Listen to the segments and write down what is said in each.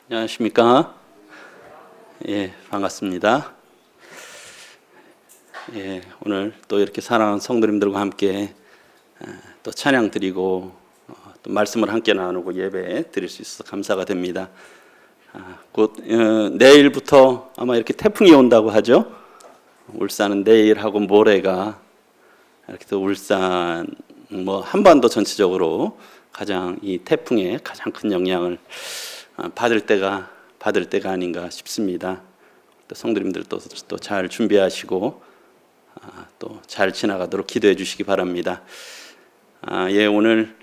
안녕하십니까? 반갑습니다. 오늘 또 이렇게 사랑하는 성도님들과 함께 또 찬양 드리고 또 말씀을 함께 나누고 예배 드릴 수 있어서 감사가 됩니다. 곧 내일부터 아마 이렇게 태풍이 온다고 하죠. 울산은 내일하고 모레가 이렇게 또 울산 한반도 전체적으로 가장 이 태풍의 가장 큰 영향을 받을 때가 아닌가 싶습니다. 또 성도님들도 또 잘 준비하시고 또 잘 지나가도록 기도해 주시기 바랍니다. 오늘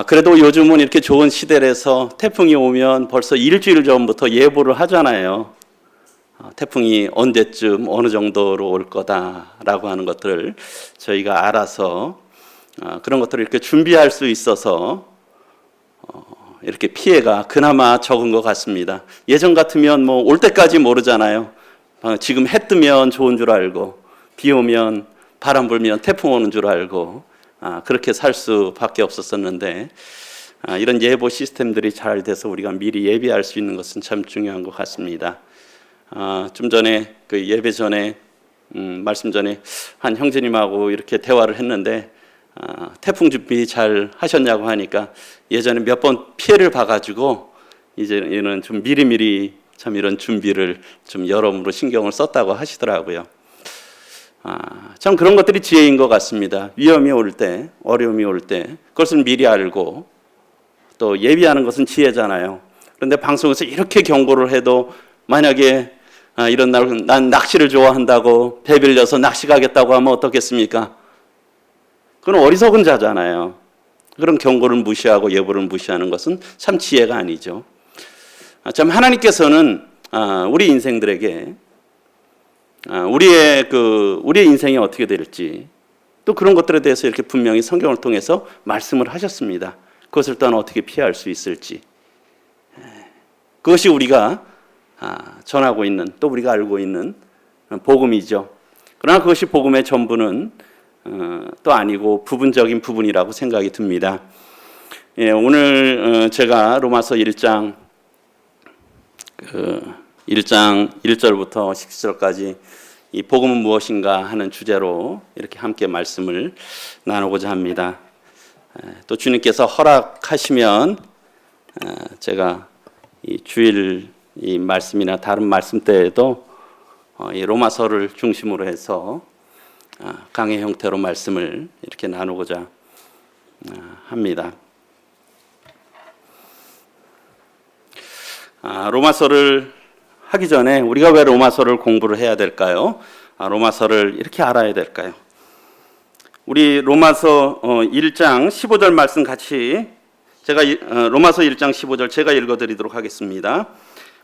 그래도 요즘은 이렇게 좋은 시대라서 태풍이 오면 벌써 일주일 전부터 예보를 하잖아요. 태풍이 언제쯤 어느 정도로 올 거다라고 하는 것들을 저희가 알아서 그런 것들을 이렇게 준비할 수 있어서 이렇게 피해가 그나마 적은 것 같습니다. 예전 같으면 올 때까지 모르잖아요. 지금 해 뜨면 좋은 줄 알고 비 오면 바람 불면 태풍 오는 줄 알고 그렇게 살 수밖에 없었었는데 이런 예보 시스템들이 잘 돼서 우리가 미리 예비할 수 있는 것은 참 중요한 것 같습니다. 좀 전에 그 예배 전에 말씀 전에 한 형제님하고 이렇게 대화를 했는데 태풍 준비 잘 하셨냐고 하니까 예전에 몇 번 피해를 봐가지고 이제는 좀 미리미리 참 이런 준비를 좀 여러모로 신경을 썼다고 하시더라고요. 참 그런 것들이 지혜인 것 같습니다. 위험이 올 때, 어려움이 올 때 그것을 미리 알고 또 예비하는 것은 지혜잖아요. 그런데 방송에서 이렇게 경고를 해도 만약에 이런 날 난 낚시를 좋아한다고 배 빌려서 낚시 가겠다고 하면 어떻겠습니까? 그건 어리석은 자잖아요. 그런 경고를 무시하고 예보를 무시하는 것은 참 지혜가 아니죠. 참 하나님께서는 우리 인생들에게 우리의 인생이 어떻게 될지 또 그런 것들에 대해서 이렇게 분명히 성경을 통해서 말씀을 하셨습니다. 그것을 또한 어떻게 피할 수 있을지 그것이 우리가 전하고 있는 또 우리가 알고 있는 복음이죠. 그러나 그것이 복음의 전부는 또 아니고 부분적인 부분이라고 생각이 듭니다. 오늘 제가 로마서 1장 1절부터 10절까지 이 복음은 무엇인가 하는 주제로 이렇게 함께 말씀을 나누고자 합니다. 또 주님께서 허락하시면 제가 이 주일 이 말씀이나 다른 말씀 때에도 이 로마서를 중심으로 해서 강의 형태로 말씀을 이렇게 나누고자 합니다. 로마서를 하기 전에 우리가 왜 로마서를 공부를 해야 될까요? 로마서를 이렇게 알아야 될까요? 우리 로마서 1장 15절 말씀 같이 제가 로마서 1장 15절 제가 읽어드리도록 하겠습니다.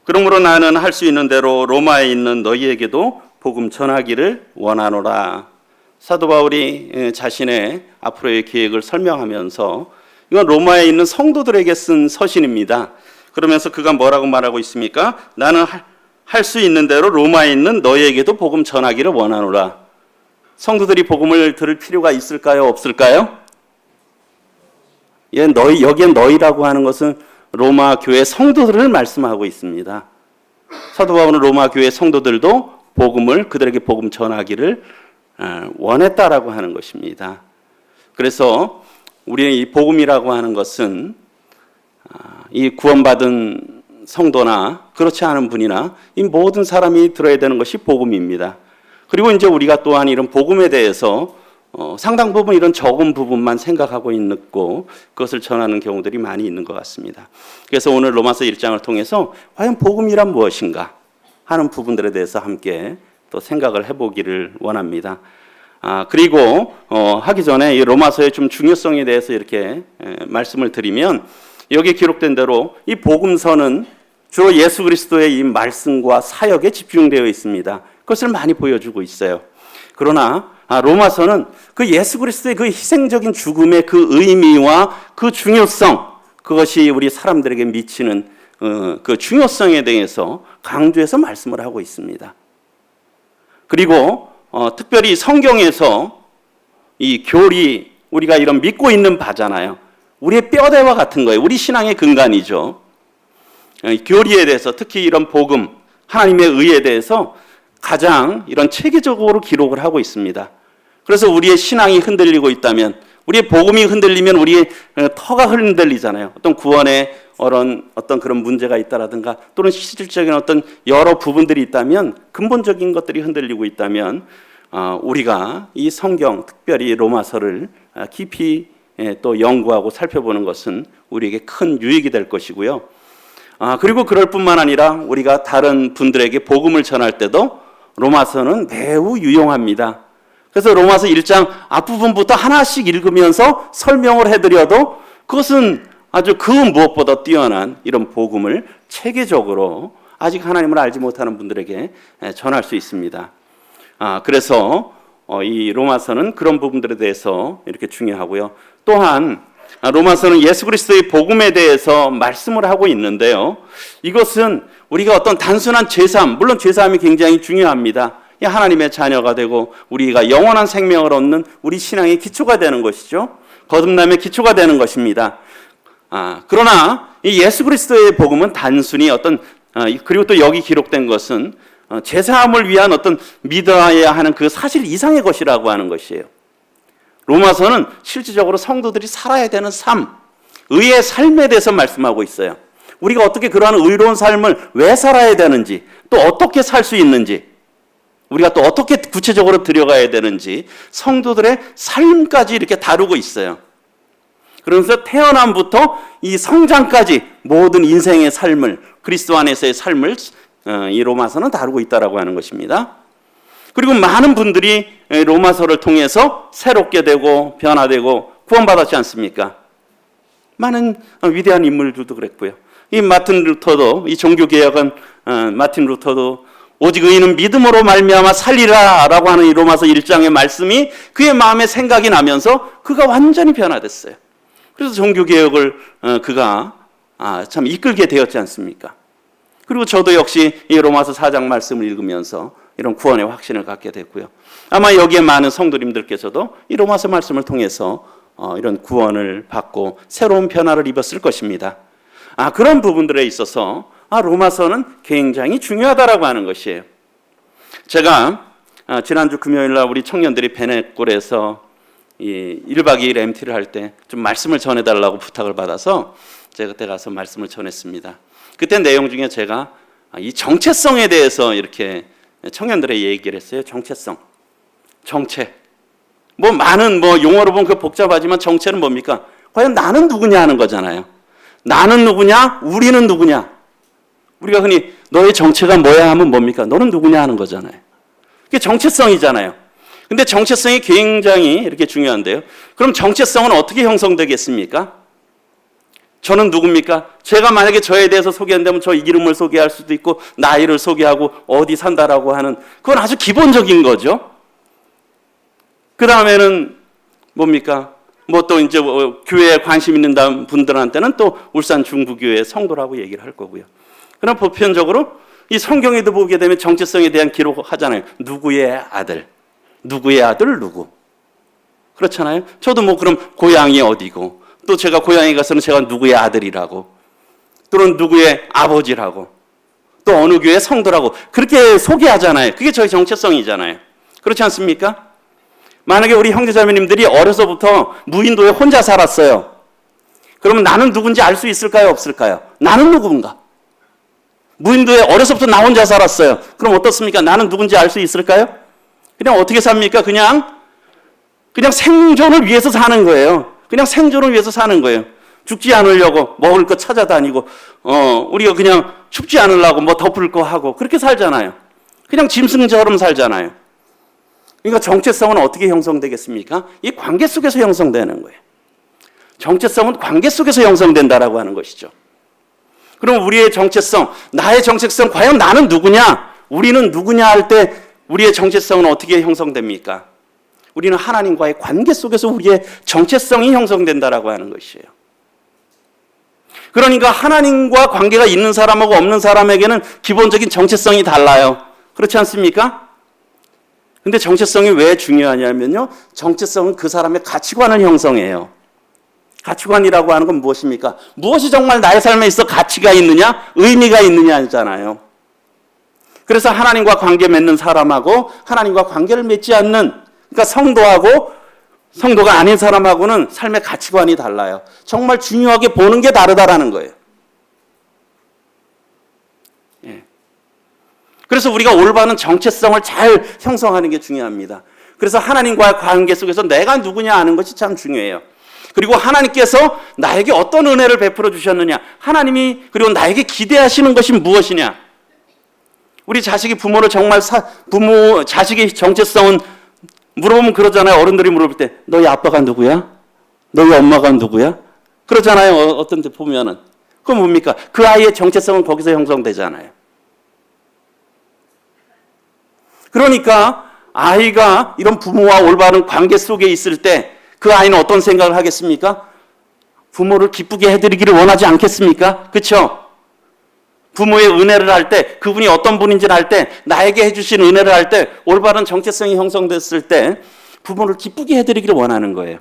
그러므로 나는 할 수 있는 대로 로마에 있는 너희에게도 복음 전하기를 원하노라. 사도 바울이 자신의 앞으로의 계획을 설명하면서 이건 로마에 있는 성도들에게 쓴 서신입니다. 그러면서 그가 뭐라고 말하고 있습니까? 나는 할 수 있는 대로 로마에 있는 너희에게도 복음 전하기를 원하노라. 성도들이 복음을 들을 필요가 있을까요? 없을까요? 여기에 너희라고 하는 것은 로마 교회 성도들을 말씀하고 있습니다. 사도 바울은 로마 교회 성도들도 그들에게 복음 전하기를 원했다라고 하는 것입니다. 그래서 우리의 이 복음이라고 하는 것은 이 구원받은 성도나 그렇지 않은 분이나 이 모든 사람이 들어야 되는 것이 복음입니다. 그리고 이제 우리가 또한 이런 복음에 대해서 상당 부분 이런 적은 부분만 생각하고 있고 그것을 전하는 경우들이 많이 있는 것 같습니다. 그래서 오늘 로마서 1장을 통해서 과연 복음이란 무엇인가 하는 부분들에 대해서 함께 또 생각을 해보기를 원합니다. 그리고 하기 전에 이 로마서의 좀 중요성에 대해서 이렇게 말씀을 드리면 여기에 기록된 대로 이 복음서는 주로 예수 그리스도의 이 말씀과 사역에 집중되어 있습니다. 그것을 많이 보여주고 있어요. 그러나 로마서는 그 예수 그리스도의 그 희생적인 죽음의 그 의미와 그 중요성, 그것이 우리 사람들에게 미치는 그 중요성에 대해서 강조해서 말씀을 하고 있습니다. 그리고 특별히 성경에서 이 교리, 우리가 이런 믿고 있는 바잖아요. 우리의 뼈대와 같은 거예요. 우리 신앙의 근간이죠. 교리에 대해서, 특히 이런 복음, 하나님의 의에 대해서 가장 이런 체계적으로 기록을 하고 있습니다. 그래서 우리의 신앙이 흔들리고 있다면, 우리의 복음이 흔들리면 우리의 터가 흔들리잖아요. 어떤 구원에 어떤 그런 문제가 있다라든가, 또는 실질적인 어떤 여러 부분들이 있다면, 근본적인 것들이 흔들리고 있다면, 우리가 이 성경, 특별히 로마서를 깊이 또 연구하고 살펴보는 것은 우리에게 큰 유익이 될 것이고요. 그리고 그럴 뿐만 아니라 우리가 다른 분들에게 복음을 전할 때도 로마서는 매우 유용합니다. 그래서 로마서 1장 앞부분부터 하나씩 읽으면서 설명을 해드려도 그것은 아주 그 무엇보다 뛰어난 이런 복음을 체계적으로 아직 하나님을 알지 못하는 분들에게 전할 수 있습니다. 그래서 이 로마서는 그런 부분들에 대해서 이렇게 중요하고요. 또한 로마서는 예수 그리스도의 복음에 대해서 말씀을 하고 있는데요. 이것은 우리가 어떤 단순한 죄사함, 물론 죄사함이 굉장히 중요합니다. 하나님의 자녀가 되고 우리가 영원한 생명을 얻는 우리 신앙의 기초가 되는 것이죠. 거듭남의 기초가 되는 것입니다. 그러나 이 예수 그리스도의 복음은 단순히 그리고 또 여기 기록된 것은 제사함을 위한 어떤 믿어야 하는 그 사실 이상의 것이라고 하는 것이에요. 로마서는 실질적으로 성도들이 살아야 되는 삶, 의의 삶에 대해서 말씀하고 있어요. 우리가 어떻게 그러한 의로운 삶을 왜 살아야 되는지, 또 어떻게 살 수 있는지, 우리가 또 어떻게 구체적으로 들여가야 되는지 성도들의 삶까지 이렇게 다루고 있어요. 그러면서 태어남부터 이 성장까지 모든 인생의 삶을, 그리스도 안에서의 삶을 이 로마서는 다루고 있다라고 하는 것입니다. 그리고 많은 분들이 로마서를 통해서 새롭게 되고 변화되고 구원받았지 않습니까? 많은 위대한 인물들도 그랬고요. 이 마틴 루터도, 이 종교개혁은 마틴 루터도 오직 의인은 믿음으로 말미암아 살리라라고 하는 이 로마서 1장의 말씀이 그의 마음에 생각이 나면서 그가 완전히 변화됐어요. 그래서 종교개혁을 그가 참 이끌게 되었지 않습니까? 그리고 저도 역시 이 로마서 4장 말씀을 읽으면서 이런 구원의 확신을 갖게 됐고요. 아마 여기에 많은 성도님들께서도 이 로마서 말씀을 통해서 이런 구원을 받고 새로운 변화를 입었을 것입니다. 그런 부분들에 있어서 로마서는 굉장히 중요하다라고 하는 것이에요. 제가 지난주 금요일 날 우리 청년들이 베네골에서 이 1박 2일 MT를 할 때 좀 말씀을 전해달라고 부탁을 받아서 제가 그때 가서 말씀을 전했습니다. 그때 내용 중에 제가 이 정체성에 대해서 이렇게 청년들의 얘기를 했어요. 정체성, 정체. 많은 용어로 보면 그 복잡하지만 정체는 뭡니까? 과연 나는 누구냐 하는 거잖아요. 나는 누구냐? 우리는 누구냐? 우리가 흔히 너의 정체가 뭐야 하면 뭡니까? 너는 누구냐 하는 거잖아요. 그게 정체성이잖아요. 근데 정체성이 굉장히 이렇게 중요한데요. 그럼 정체성은 어떻게 형성되겠습니까? 저는 누굽니까? 제가 만약에 저에 대해서 소개한다면 저 이름을 소개할 수도 있고 나이를 소개하고 어디 산다라고 하는, 그건 아주 기본적인 거죠. 그 다음에는 뭡니까? 또 이제 교회에 관심 있는 분들한테는 또 울산 중부교회 성도라고 얘기를 할 거고요. 그럼 보편적으로 이 성경에도 보게 되면 정체성에 대한 기록을 하잖아요. 누구의 아들, 누구의 아들 누구. 그렇잖아요. 저도 그럼 고향이 어디고, 또 제가 고향에 가서는 제가 누구의 아들이라고, 또는 누구의 아버지라고, 또 어느 교회 성도라고 그렇게 소개하잖아요. 그게 저희 정체성이잖아요. 그렇지 않습니까? 만약에 우리 형제자매님들이 어려서부터 무인도에 혼자 살았어요. 그러면 나는 누군지 알 수 있을까요? 없을까요? 나는 누군가? 무인도에 어려서부터 나 혼자 살았어요. 그럼 어떻습니까? 나는 누군지 알 수 있을까요? 그냥 어떻게 삽니까? 그냥 생존을 위해서 사는 거예요. 그냥 생존을 위해서 사는 거예요. 죽지 않으려고 먹을 거 찾아다니고, 우리가 그냥 춥지 않으려고 덮을 거 하고 그렇게 살잖아요. 그냥 짐승처럼 살잖아요. 그러니까 정체성은 어떻게 형성되겠습니까? 이 관계 속에서 형성되는 거예요. 정체성은 관계 속에서 형성된다라고 하는 것이죠. 그럼 우리의 정체성, 나의 정체성, 과연 나는 누구냐? 우리는 누구냐 할 때 우리의 정체성은 어떻게 형성됩니까? 우리는 하나님과의 관계 속에서 우리의 정체성이 형성된다라고 하는 것이에요. 그러니까 하나님과 관계가 있는 사람하고 없는 사람에게는 기본적인 정체성이 달라요. 그렇지 않습니까? 근데 정체성이 왜 중요하냐면요. 정체성은 그 사람의 가치관을 형성해요. 가치관이라고 하는 건 무엇입니까? 무엇이 정말 나의 삶에 있어 가치가 있느냐, 의미가 있느냐잖아요. 그래서 하나님과 관계 맺는 사람하고 하나님과 관계를 맺지 않는, 그러니까 성도하고 성도가 아닌 사람하고는 삶의 가치관이 달라요. 정말 중요하게 보는 게 다르다라는 거예요. 예. 그래서 우리가 올바른 정체성을 잘 형성하는 게 중요합니다. 그래서 하나님과의 관계 속에서 내가 누구냐 아는 것이 참 중요해요. 그리고 하나님께서 나에게 어떤 은혜를 베풀어 주셨느냐, 하나님이 그리고 나에게 기대하시는 것이 무엇이냐. 우리 자식이 부모를 정말 자식의 정체성은 물어보면 그러잖아요. 어른들이 물어볼 때 너희 아빠가 누구야? 너희 엄마가 누구야? 그러잖아요. 어떤 데 보면은. 그건 뭡니까? 그 아이의 정체성은 거기서 형성되잖아요. 그러니까 아이가 이런 부모와 올바른 관계 속에 있을 때 그 아이는 어떤 생각을 하겠습니까? 부모를 기쁘게 해드리기를 원하지 않겠습니까? 그렇죠? 부모의 은혜를 할 때, 그분이 어떤 분인지를 알 때, 나에게 해주신 은혜를 할 때, 올바른 정체성이 형성됐을 때 부모를 기쁘게 해드리기를 원하는 거예요.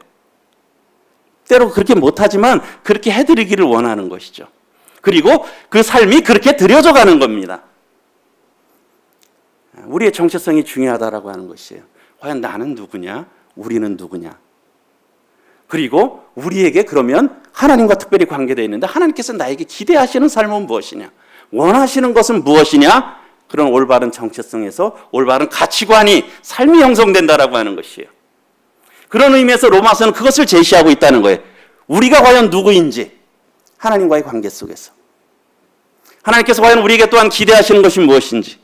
때로 그렇게 못하지만 그렇게 해드리기를 원하는 것이죠. 그리고 그 삶이 그렇게 드려져 가는 겁니다. 우리의 정체성이 중요하다라고 하는 것이에요. 과연 나는 누구냐? 우리는 누구냐? 그리고 우리에게 그러면 하나님과 특별히 관계되어 있는데 하나님께서 나에게 기대하시는 삶은 무엇이냐? 원하시는 것은 무엇이냐? 그런 올바른 정체성에서 올바른 가치관이, 삶이 형성된다라고 하는 것이에요. 그런 의미에서 로마서는 그것을 제시하고 있다는 거예요. 우리가 과연 누구인지, 하나님과의 관계 속에서. 하나님께서 과연 우리에게 또한 기대하시는 것이 무엇인지,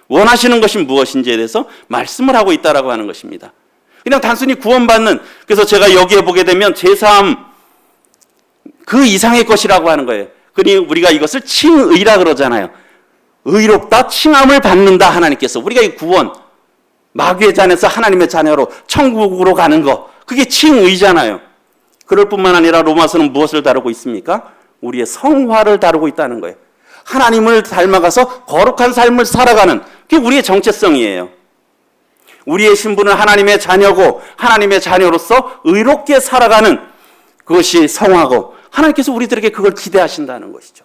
원하시는 것이 무엇인지에 대해서 말씀을 하고 있다라고 하는 것입니다. 그냥 단순히 구원받는, 그래서 제가 여기에 보게 되면 제3, 그 이상의 것이라고 하는 거예요. 그러니 우리가 이것을 칭의라 그러잖아요. 의롭다, 칭함을 받는다 하나님께서. 우리가 이 구원, 마귀의 잔에서 하나님의 자녀로 천국으로 가는 거, 그게 칭의잖아요. 그럴 뿐만 아니라 로마서는 무엇을 다루고 있습니까? 우리의 성화를 다루고 있다는 거예요. 하나님을 닮아가서 거룩한 삶을 살아가는, 그게 우리의 정체성이에요. 우리의 신분은 하나님의 자녀고 하나님의 자녀로서 의롭게 살아가는 그것이 성화고, 하나님께서 우리들에게 그걸 기대하신다는 것이죠.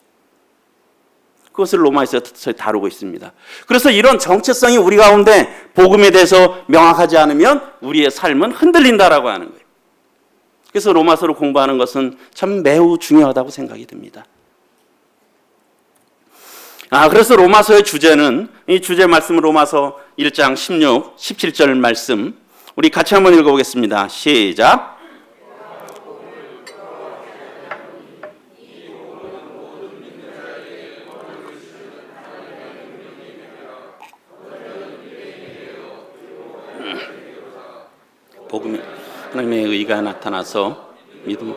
그것을 로마에서 다루고 있습니다. 그래서 이런 정체성이 우리 가운데 복음에 대해서 명확하지 않으면 우리의 삶은 흔들린다라고 하는 거예요. 그래서 로마서를 공부하는 것은 참 매우 중요하다고 생각이 듭니다. 그래서 로마서의 주제는, 이 주제 말씀은 로마서 1장 16, 17절 말씀, 우리 같이 한번 읽어보겠습니다. 시작. 복음이 하나님의 의가 나타나서 믿음.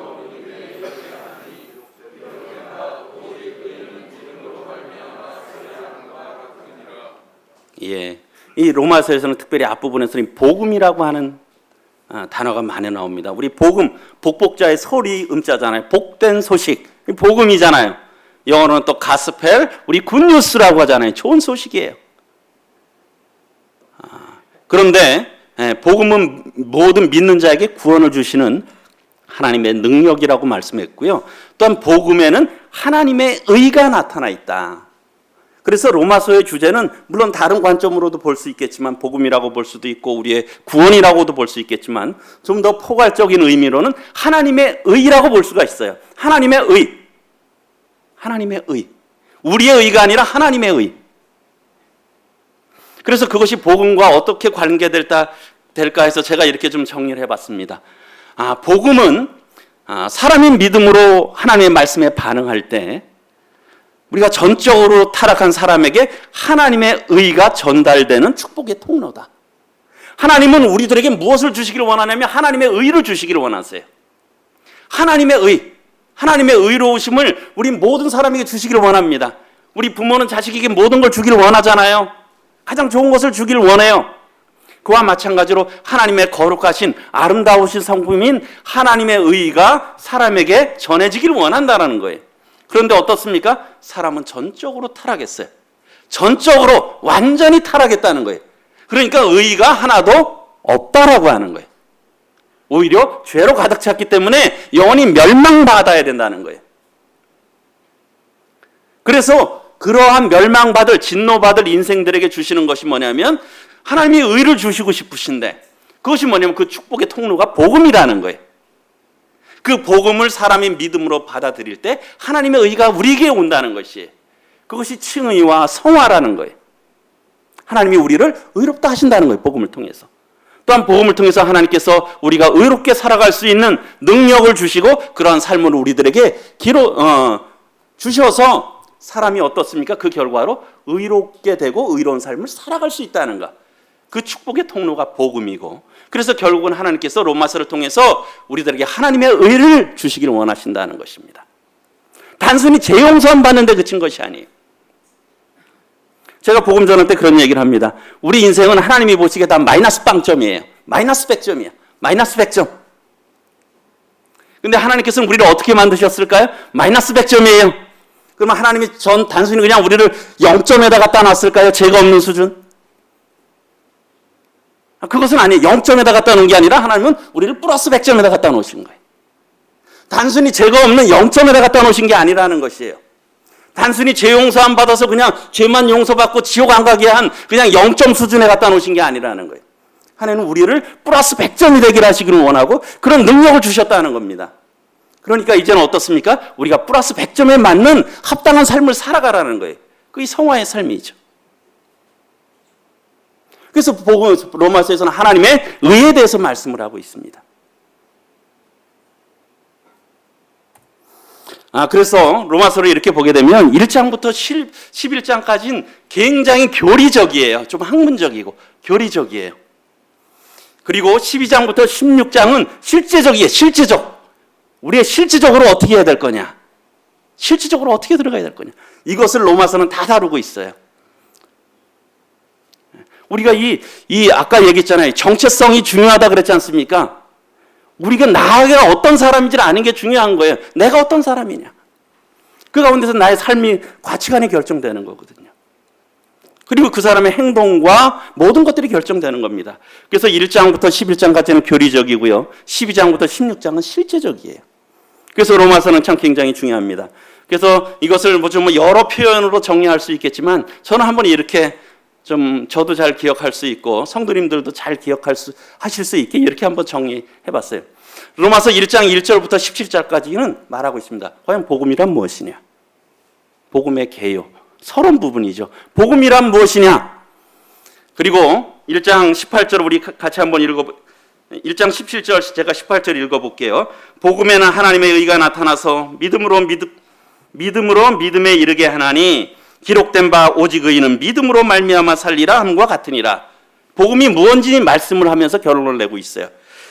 예, 이 로마서에서는 특별히 앞부분에서는 복음이라고 하는 단어가 많이 나옵니다. 우리 복음, 복복자의 소리 음자잖아요. 복된 소식, 복음이잖아요. 영어로는 또 가스펠, 우리 굿뉴스라고 하잖아요. 좋은 소식이에요. 그런데 복음은 모든 믿는 자에게 구원을 주시는 하나님의 능력이라고 말씀했고요. 또한 복음에는 하나님의 의가 나타나 있다. 그래서 로마서의 주제는 물론 다른 관점으로도 볼 수 있겠지만, 복음이라고 볼 수도 있고 우리의 구원이라고도 볼 수 있겠지만, 좀 더 포괄적인 의미로는 하나님의 의라고 볼 수가 있어요. 하나님의 의. 하나님의 의. 우리의 의가 아니라 하나님의 의. 그래서 그것이 복음과 어떻게 관계될까 해서 제가 이렇게 좀 정리를 해봤습니다. 복음은 사람의 믿음으로 하나님의 말씀에 반응할 때 우리가 전적으로 타락한 사람에게 하나님의 의가 전달되는 축복의 통로다. 하나님은 우리들에게 무엇을 주시기를 원하냐면 하나님의 의를 주시기를 원하세요. 하나님의 의, 하나님의 의로우심을 우리 모든 사람에게 주시기를 원합니다. 우리 부모는 자식에게 모든 걸 주기를 원하잖아요. 가장 좋은 것을 주기를 원해요. 그와 마찬가지로 하나님의 거룩하신 아름다우신 성품인 하나님의 의가 사람에게 전해지기를 원한다는 거예요. 그런데 어떻습니까? 사람은 전적으로 타락했어요. 전적으로 완전히 타락했다는 거예요. 그러니까 의가 하나도 없다라고 하는 거예요. 오히려 죄로 가득 찼기 때문에 영원히 멸망받아야 된다는 거예요. 그래서 그러한 멸망받을, 진노받을 인생들에게 주시는 것이 뭐냐면 하나님이 의를 주시고 싶으신데 그것이 뭐냐면 그 축복의 통로가 복음이라는 거예요. 그 복음을 사람이 믿음으로 받아들일 때 하나님의 의가 우리에게 온다는 것이에요. 그것이 칭의와 성화라는 거예요. 하나님이 우리를 의롭다 하신다는 거예요. 복음을 통해서. 또한 복음을 통해서 하나님께서 우리가 의롭게 살아갈 수 있는 능력을 주시고 그러한 삶을 우리들에게 주셔서 사람이 어떻습니까? 그 결과로 의롭게 되고 의로운 삶을 살아갈 수 있다는 것. 그 축복의 통로가 복음이고 그래서 결국은 하나님께서 로마서를 통해서 우리들에게 하나님의 의를 주시기를 원하신다는 것입니다. 단순히 죄 용서만 받는데 그친 것이 아니에요. 제가 복음 전할 때 그런 얘기를 합니다. 우리 인생은 하나님이 보시기에 다 마이너스 빵점이에요. 마이너스 100점이에요. 마이너스 100점. 근데 하나님께서는 우리를 어떻게 만드셨을까요? 마이너스 100점이에요. 그러면 하나님이 단순히 그냥 우리를 0점에다 갖다 놨을까요? 죄가 없는 수준? 그것은 아니에요. 0점에다 갖다 놓은 게 아니라 하나님은 우리를 플러스 100점에다 갖다 놓으신 거예요. 단순히 죄가 없는 0점에다 갖다 놓으신 게 아니라는 것이에요. 단순히 죄 용서 안 받아서 그냥 죄만 용서받고 지옥 안 가게 한 그냥 0점 수준에 갖다 놓으신 게 아니라는 거예요. 하나님은 우리를 플러스 100점이 되기를 하시기를 원하고 그런 능력을 주셨다는 겁니다. 그러니까 이제는 어떻습니까? 우리가 플러스 100점에 맞는 합당한 삶을 살아가라는 거예요. 그게 성화의 삶이죠. 그래서 로마서에서는 하나님의 의에 대해서 말씀을 하고 있습니다. 그래서 로마서를 이렇게 보게 되면 1장부터 11장까지는 굉장히 교리적이에요. 좀 학문적이고 교리적이에요. 그리고 12장부터 16장은 실제적이에요. 실제적. 우리의 실질적으로 어떻게 해야 될 거냐. 실질적으로 어떻게 들어가야 될 거냐. 이것을 로마서는 다 다루고 있어요. 우리가 아까 얘기했잖아요. 정체성이 중요하다 그랬지 않습니까? 우리가 나가 어떤 사람인지를 아는 게 중요한 거예요. 내가 어떤 사람이냐. 그 가운데서 나의 삶이 가치관이 결정되는 거거든요. 그리고 그 사람의 행동과 모든 것들이 결정되는 겁니다. 그래서 1장부터 11장까지는 교리적이고요. 12장부터 16장은 실제적이에요. 그래서 로마서는 참 굉장히 중요합니다. 그래서 이것을 좀 여러 표현으로 정리할 수 있겠지만 저는 한번 이렇게 좀 저도 잘 기억할 수 있고 성도님들도 잘 하실 수 있게 이렇게 한번 정리해봤어요. 로마서 1장 1절부터 17절까지는 말하고 있습니다. 과연 복음이란 무엇이냐? 복음의 개요. 서론 부분이죠. 복음이란 무엇이냐? 그리고 1장 18절 우리 같이 한번 1장 17절 제가 18절 읽어볼게요. 복음에는 하나님의 의가 나타나서 믿음으로 믿음에 이르게 하나니 기록된 바 오직 의인은 믿음으로 말미암아 살리라 함과 같으니라. 복음이 무엇인지 말씀을 하면서 결론을 내고 있어요.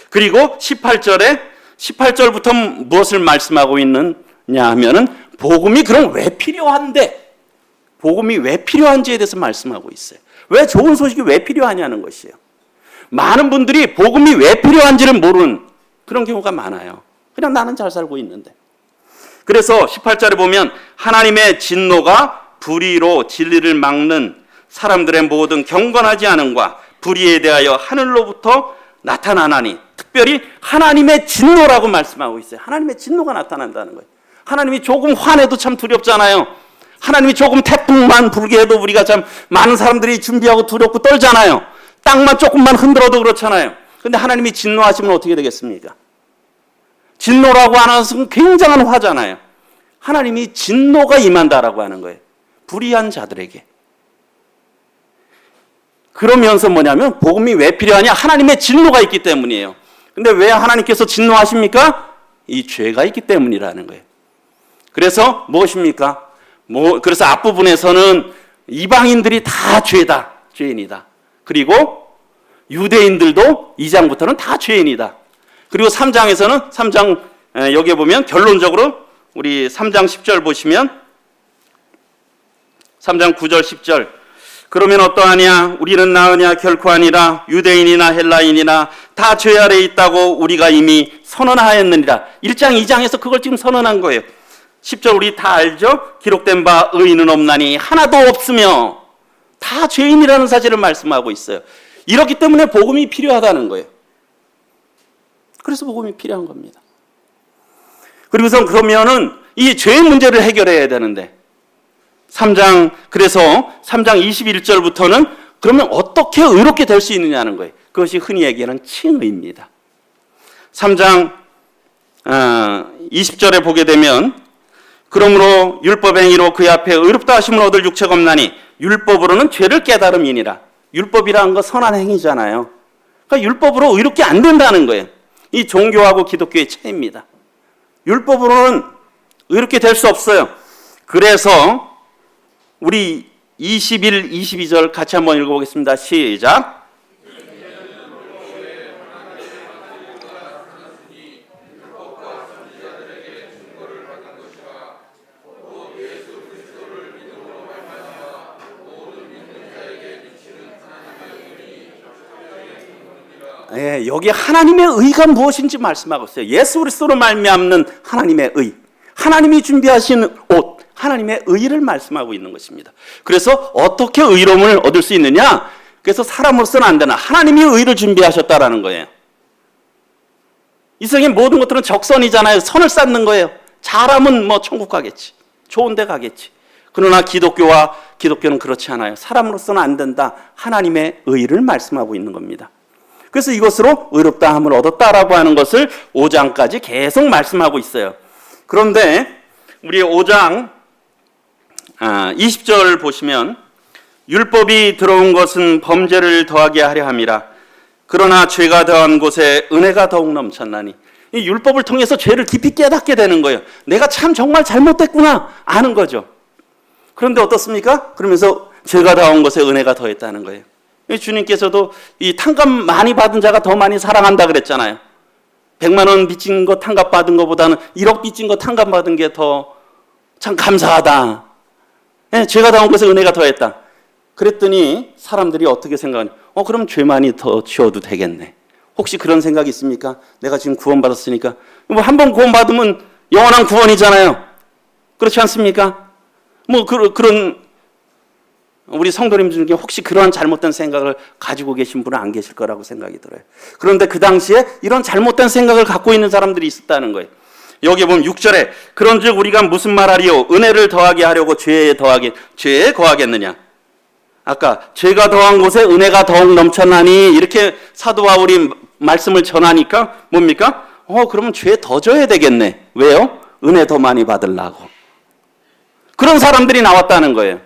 그리고 18절부터 무엇을 말씀하고 있느냐 하면은 복음이 그럼 왜 필요한데 복음이 왜 필요한지에 대해서 말씀하고 있어요. 왜 좋은 소식이 왜 필요하냐는 것이에요. 많은 분들이 복음이 왜 필요한지를 모르는 그런 경우가 많아요. 그냥 나는 잘 살고 있는데. 그래서 18절에 보면 하나님의 진노가 불의로 진리를 막는 사람들의 모든 경건하지 않음과 불의에 대하여 하늘로부터 나타나나니 특별히 하나님의 진노라고 말씀하고 있어요. 하나님의 진노가 나타난다는 거예요. 하나님이 조금 화내도 참 두렵잖아요. 하나님이 조금 태풍만 불게 해도 우리가 참 많은 사람들이 준비하고 두렵고 떨잖아요. 땅만 조금만 흔들어도 그렇잖아요. 근데 하나님이 진노하시면 어떻게 되겠습니까? 진노라고 하는 것은 굉장한 화잖아요. 하나님이 진노가 임한다라고 하는 거예요. 불의한 자들에게. 그러면서 뭐냐면 복음이 왜 필요하냐? 하나님의 진노가 있기 때문이에요. 근데 왜 하나님께서 진노하십니까? 이 죄가 있기 때문이라는 거예요. 그래서 무엇입니까? 그래서 앞부분에서는 이방인들이 다 죄다. 죄인이다. 그리고 유대인들도 2장부터는 다 죄인이다. 그리고 3장에서는 3장 여기에 보면 결론적으로 우리 3장 10절 보시면 3장 9절 10절 그러면 어떠하냐 우리는 나으냐 결코 아니라 유대인이나 헬라인이나 다 죄 아래에 있다고 우리가 이미 선언하였느니라. 1장 2장에서 그걸 지금 선언한 거예요. 10절 우리 다 알죠? 기록된 바 의인은 없나니 하나도 없으며 다 죄인이라는 사실을 말씀하고 있어요. 이렇기 때문에 복음이 필요하다는 거예요. 그래서 복음이 필요한 겁니다. 그리고선 그러면은 이 죄의 문제를 해결해야 되는데 3장 21절부터는 그러면 어떻게 의롭게 될 수 있느냐는 거예요. 그것이 흔히 얘기하는 칭의입니다. 3장 20절에 보게 되면 그러므로 율법 행위로 그의 앞에 의롭다 하심을 얻을 육체가 없나니 율법으로는 죄를 깨달음이니라. 율법이라는 건 선한 행위잖아요. 그러니까 율법으로 의롭게 안 된다는 거예요. 이 종교하고 기독교의 차이입니다. 율법으로는 의롭게 될 수 없어요. 그래서 우리 21, 22절 같이 한번 읽어보겠습니다. 시작. 예, 여기 하나님의 의가 무엇인지 말씀하고 있어요. 예수 그리스도로 말미암는 하나님의 의, 하나님이 준비하신 옷, 하나님의 의를 말씀하고 있는 것입니다. 그래서 어떻게 의로움을 얻을 수 있느냐? 그래서 사람으로서는 안 되나 하나님이 의를 준비하셨다라는 거예요. 이 세상의 모든 것들은 적선이잖아요. 선을 쌓는 거예요. 잘하면 뭐 천국 가겠지, 좋은 데 가겠지. 그러나 기독교는 그렇지 않아요. 사람으로서는 안 된다. 하나님의 의를 말씀하고 있는 겁니다. 그래서 이것으로 의롭다 함을 얻었다라고 하는 것을 5장까지 계속 말씀하고 있어요. 그런데 우리 5장 20절 보시면 율법이 들어온 것은 범죄를 더하게 하려 함이라. 그러나 죄가 더한 곳에 은혜가 더욱 넘쳤나니. 이 율법을 통해서 죄를 깊이 깨닫게 되는 거예요. 내가 참 정말 잘못됐구나 아는 거죠. 그런데 어떻습니까? 그러면서 죄가 더한 곳에 은혜가 더했다는 거예요. 주님께서도 이 탕감 많이 받은 자가 더 많이 사랑한다 그랬잖아요. 100만 원 빚진 거 탕감 받은 것보다는 1억 빚진 거 탕감 받은 게 더 참 감사하다. 네, 죄가 당한 것에 은혜가 더했다. 그랬더니 사람들이 어떻게 생각하냐? 그럼 죄만이 더 지어도 되겠네. 혹시 그런 생각이 있습니까? 내가 지금 구원받았으니까. 뭐 한 번 구원받으면 영원한 구원이잖아요. 그렇지 않습니까? 뭐 그런 우리 성도님 중에 혹시 그러한 잘못된 생각을 가지고 계신 분은 안 계실 거라고 생각이 들어요. 그런데 그 당시에 이런 잘못된 생각을 갖고 있는 사람들이 있었다는 거예요. 여기 보면 6절에 그런즉 우리가 무슨 말하리요? 은혜를 더하게 하려고 죄에 거하겠느냐? 아까 죄가 더한 곳에 은혜가 더욱 넘쳐나니 이렇게 사도 바울이 말씀을 전하니까 뭡니까? 그러면 죄 더 져야 되겠네. 왜요? 은혜 더 많이 받으려고. 그런 사람들이 나왔다는 거예요.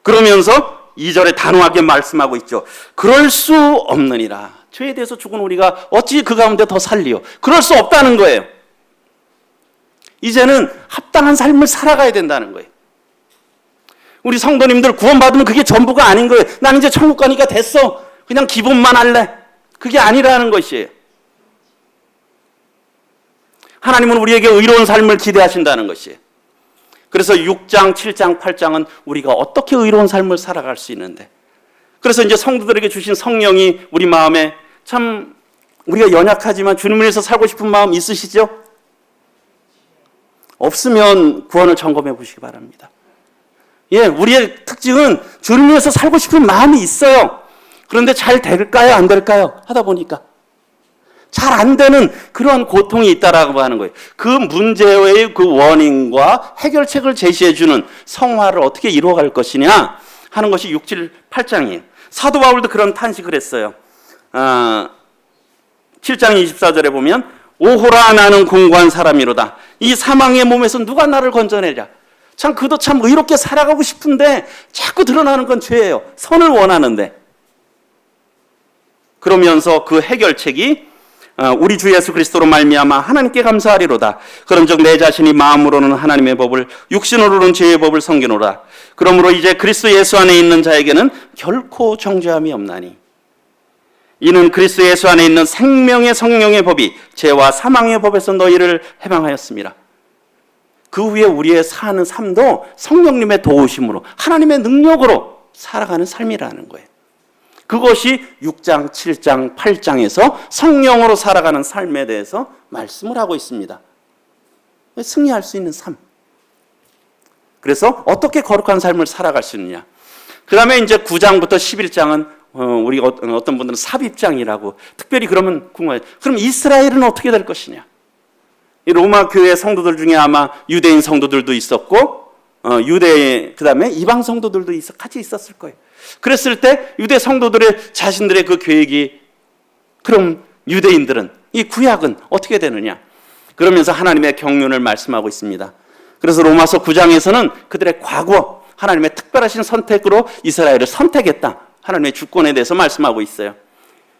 그러면서 2절에 단호하게 말씀하고 있죠. 그럴 수 없느니라. 죄에 대해서 죽은 우리가 어찌 그 가운데 더 살리요? 그럴 수 없다는 거예요. 이제는 합당한 삶을 살아가야 된다는 거예요. 우리 성도님들 구원받으면 그게 전부가 아닌 거예요. 나는 이제 천국 가니까 됐어. 그냥 기분만 할래. 그게 아니라는 것이에요. 하나님은 우리에게 의로운 삶을 기대하신다는 것이에요. 그래서 6장, 7장, 8장은 우리가 어떻게 의로운 삶을 살아갈 수 있는데, 그래서 이제 성도들에게 주신 성령이 우리 마음에 참 우리가 연약하지만 주님을 위해서 살고 싶은 마음 있으시죠? 없으면 구원을 점검해 보시기 바랍니다. 예, 우리의 특징은 주님을 위해서 살고 싶은 마음이 있어요. 그런데 잘 될까요? 안 될까요? 하다 보니까 잘 안 되는 그러한 고통이 있다라고 하는 거예요. 그 문제의 그 원인과 해결책을 제시해 주는 성화를 어떻게 이루어갈 것이냐 하는 것이 6, 7, 8장이에요. 사도 바울도 그런 탄식을 했어요. 7장 24절에 보면 오호라 나는 공고한 사람이로다. 이 사망의 몸에서 누가 나를 건져내랴. 참 그도 참 의롭게 살아가고 싶은데 자꾸 드러나는 건 죄예요. 선을 원하는데. 그러면서 그 해결책이 우리 주 예수 그리스도로 말미암아 하나님께 감사하리로다. 그런즉 내 자신이 마음으로는 하나님의 법을, 육신으로는 죄의 법을 섬기노라. 그러므로 이제 그리스도 예수 안에 있는 자에게는 결코 정죄함이 없나니 이는 그리스도 예수 안에 있는 생명의 성령의 법이 죄와 사망의 법에서 너희를 해방하였습니다. 그 후에 우리의 사는 삶도 성령님의 도우심으로 하나님의 능력으로 살아가는 삶이라는 거예요. 그것이 6장, 7장, 8장에서 성령으로 살아가는 삶에 대해서 말씀을 하고 있습니다. 승리할 수 있는 삶. 그래서 어떻게 거룩한 삶을 살아갈 수 있느냐. 그 다음에 이제 9장부터 11장은 우리가 어떤 분들은 삽입장이라고 특별히 그러면 궁금해요. 그럼 이스라엘은 어떻게 될 것이냐? 이 로마 교회 성도들 중에 아마 유대인 성도들도 있었고 그다음에 이방 성도들도 같이 있었을 거예요. 그랬을 때 유대 성도들의 자신들의 그 계획이 그럼 유대인들은 이 구약은 어떻게 되느냐? 그러면서 하나님의 경륜을 말씀하고 있습니다. 그래서 로마서 9장에서는 그들의 과거 하나님의 특별하신 선택으로 이스라엘을 선택했다. 하나님의 주권에 대해서 말씀하고 있어요.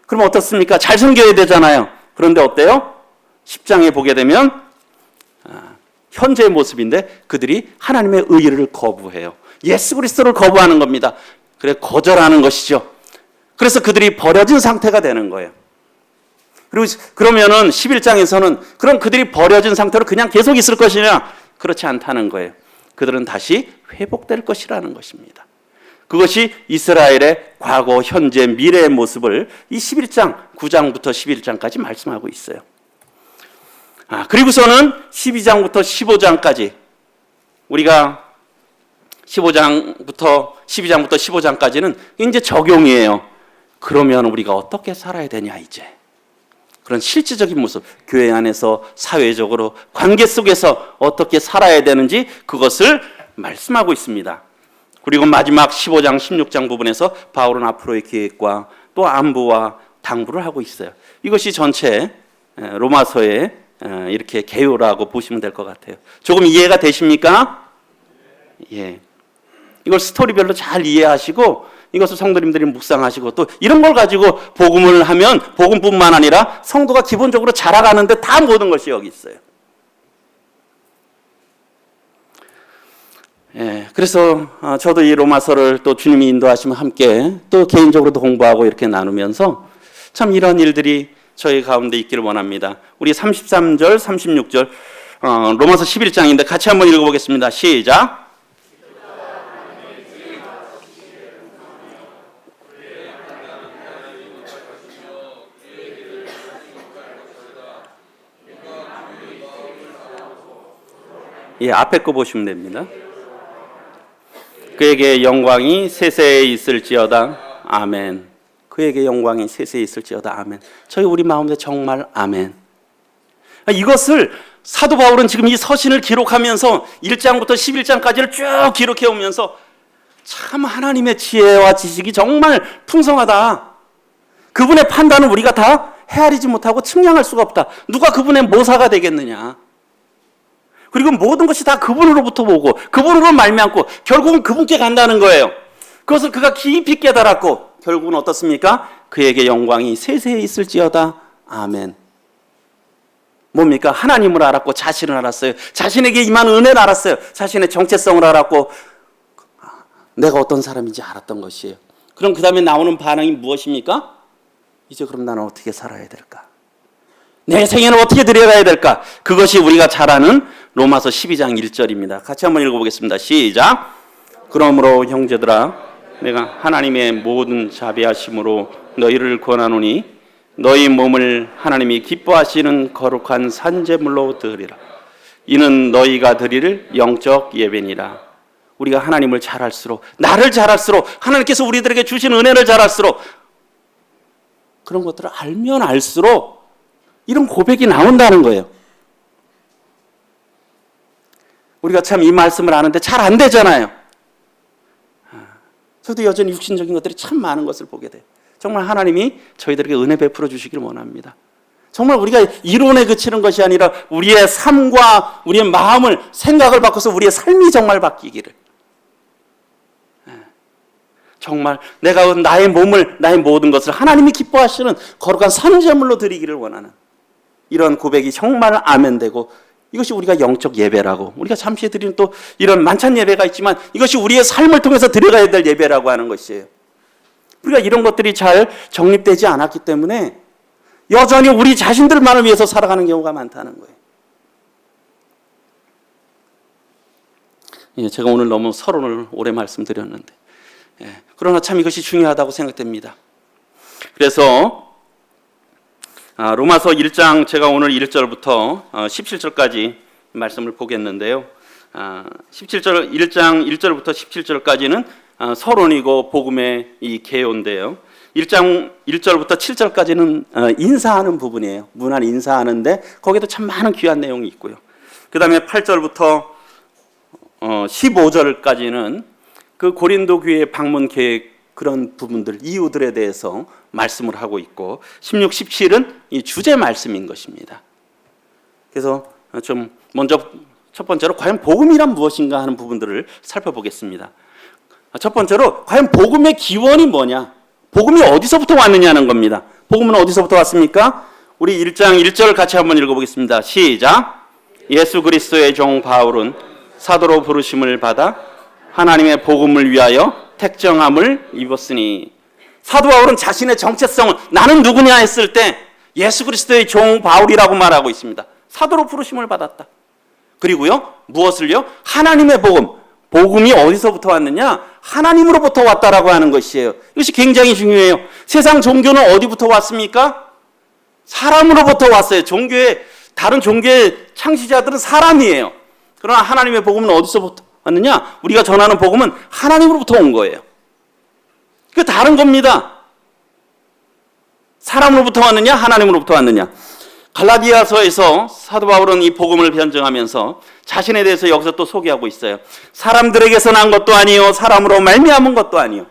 그럼 어떻습니까? 잘 섬겨야 되잖아요. 그런데 어때요? 10장에 보게 되면 현재의 모습인데 그들이 하나님의 의를 거부해요. 예수 그리스도를 거부하는 겁니다. 그래 거절하는 것이죠. 그래서 그들이 버려진 상태가 되는 거예요. 그리고 그러면은 11장에서는 그럼 그들이 버려진 상태로 그냥 계속 있을 것이냐? 그렇지 않다는 거예요. 그들은 다시 회복될 것이라는 것입니다. 그것이 이스라엘의 과거, 현재, 미래의 모습을 이 11장, 9장부터 11장까지 말씀하고 있어요. 그리고서는 12장부터 15장까지 우리가 12장부터 15장까지는 이제 적용이에요. 그러면 우리가 어떻게 살아야 되냐 이제. 그런 실질적인 모습, 교회 안에서 사회적으로 관계 속에서 어떻게 살아야 되는지 그것을 말씀하고 있습니다. 그리고 마지막 15장, 16장 부분에서 바울은 앞으로의 계획과 또 안부와 당부를 하고 있어요. 이것이 전체 로마서의 이렇게 개요라고 보시면 될 것 같아요. 조금 이해가 되십니까? 예. 이걸 스토리별로 잘 이해하시고 이것을 성도님들이 묵상하시고 또 이런 걸 가지고 복음을 하면 복음뿐만 아니라 성도가 기본적으로 자라가는데 다 모든 것이 여기 있어요. 예, 그래서 저도 이 로마서를 또 주님이 인도하시면 함께 또 개인적으로도 공부하고 이렇게 나누면서 참 이런 일들이 저희 가운데 있기를 원합니다. 우리 33절, 36절 로마서 11장인데 같이 한번 읽어보겠습니다. 시작. 예, 앞에 거 보시면 됩니다. 그에게 영광이 세세에 있을지어다. 아멘. 그에게 영광이 세세에 있을지어다. 아멘. 저희 우리 마음에 정말 아멘. 이것을 사도 바울은 지금 이 서신을 기록하면서 1장부터 11장까지를 쭉 기록해 오면서 참 하나님의 지혜와 지식이 정말 풍성하다. 그분의 판단은 우리가 다 헤아리지 못하고 측량할 수가 없다. 누가 그분의 모사가 되겠느냐. 그리고 모든 것이 다 그분으로부터 오고 그분으로 말미암고 결국은 그분께 간다는 거예요. 그것을 그가 깊이 깨달았고 결국은 어떻습니까? 그에게 영광이 세세에 있을지어다. 아멘. 뭡니까? 하나님을 알았고 자신을 알았어요. 자신에게 임한 은혜를 알았어요. 자신의 정체성을 알았고 내가 어떤 사람인지 알았던 것이에요. 그럼 그 다음에 나오는 반응이 무엇입니까? 이제 그럼 나는 어떻게 살아야 될까? 내 생애는 어떻게 들여가야 될까? 그것이 우리가 잘 아는 로마서 12장 1절입니다. 같이 한번 읽어보겠습니다. 시작. 그러므로 형제들아 내가 하나님의 모든 자비하심으로 너희를 권하노니 너희 몸을 하나님이 기뻐하시는 거룩한 산제물로 드리라. 이는 너희가 드릴 영적 예배니라. 우리가 하나님을 잘 알수록 나를 잘 알수록 하나님께서 우리들에게 주신 은혜를 잘 알수록 그런 것들을 알면 알수록 이런 고백이 나온다는 거예요. 우리가 참 이 말씀을 아는데 잘 안 되잖아요. 저도 여전히 육신적인 것들이 참 많은 것을 보게 돼요. 정말 하나님이 저희들에게 은혜 베풀어 주시기를 원합니다. 정말 우리가 이론에 그치는 것이 아니라 우리의 삶과 우리의 마음을 생각을 바꿔서 우리의 삶이 정말 바뀌기를. 정말 내가 나의 몸을 나의 모든 것을 하나님이 기뻐하시는 거룩한 산제물로 드리기를 원하는 이런 고백이 정말 아멘되고 이것이 우리가 영적 예배라고 우리가 잠시 드리는 또 이런 만찬 예배가 있지만 이것이 우리의 삶을 통해서 드려가야 될 예배라고 하는 것이에요. 우리가 이런 것들이 잘 정립되지 않았기 때문에 여전히 우리 자신들만을 위해서 살아가는 경우가 많다는 거예요. 예, 제가 오늘 너무 서론을 오래 말씀드렸는데 그러나 참 이것이 중요하다고 생각됩니다. 그래서 로마서 1장 제가 오늘 1절부터 17절까지 말씀을 보겠는데요. 1장 1절부터 17절까지는 서론이고 복음의 이 개요인데요. 1장 1절부터 7절까지는 인사하는 부분이에요. 문안 인사하는데 거기도 참 많은 귀한 내용이 있고요. 그 다음에 8절부터 15절까지는 그 고린도 교회 방문 계획 그런 부분들, 이유들에 대해서 말씀을 하고 있고 16, 17은 이 주제 말씀인 것입니다. 그래서 좀 먼저 첫 번째로 과연 복음이란 무엇인가 하는 부분들을 살펴보겠습니다. 첫 번째로 과연 복음의 기원이 뭐냐? 복음이 어디서부터 왔느냐는 겁니다. 복음은 어디서부터 왔습니까? 우리 1장 1절 같이 한번 읽어보겠습니다. 시작. 예수 그리스도의 종 바울은 사도로 부르심을 받아 하나님의 복음을 위하여 택정함을 입었으니. 사도 바울은 자신의 정체성을 나는 누구냐 했을 때 예수 그리스도의 종 바울이라고 말하고 있습니다. 사도로 부르심을 받았다. 그리고요, 무엇을요? 하나님의 복음. 복음이 어디서부터 왔느냐? 하나님으로부터 왔다라고 하는 것이에요. 이것이 굉장히 중요해요. 세상 종교는 어디부터 왔습니까? 사람으로부터 왔어요. 다른 종교의 창시자들은 사람이에요. 그러나 하나님의 복음은 어디서부터 왔느냐? 우리가 전하는 복음은 하나님으로부터 온 거예요. 그 다른 겁니다. 사람으로부터 왔느냐? 하나님으로부터 왔느냐? 갈라디아서에서 사도 바울은 이 복음을 변증하면서 자신에 대해서 여기서 또 소개하고 있어요. 사람들에게서 난 것도 아니요 사람으로 말미암은 것도 아니요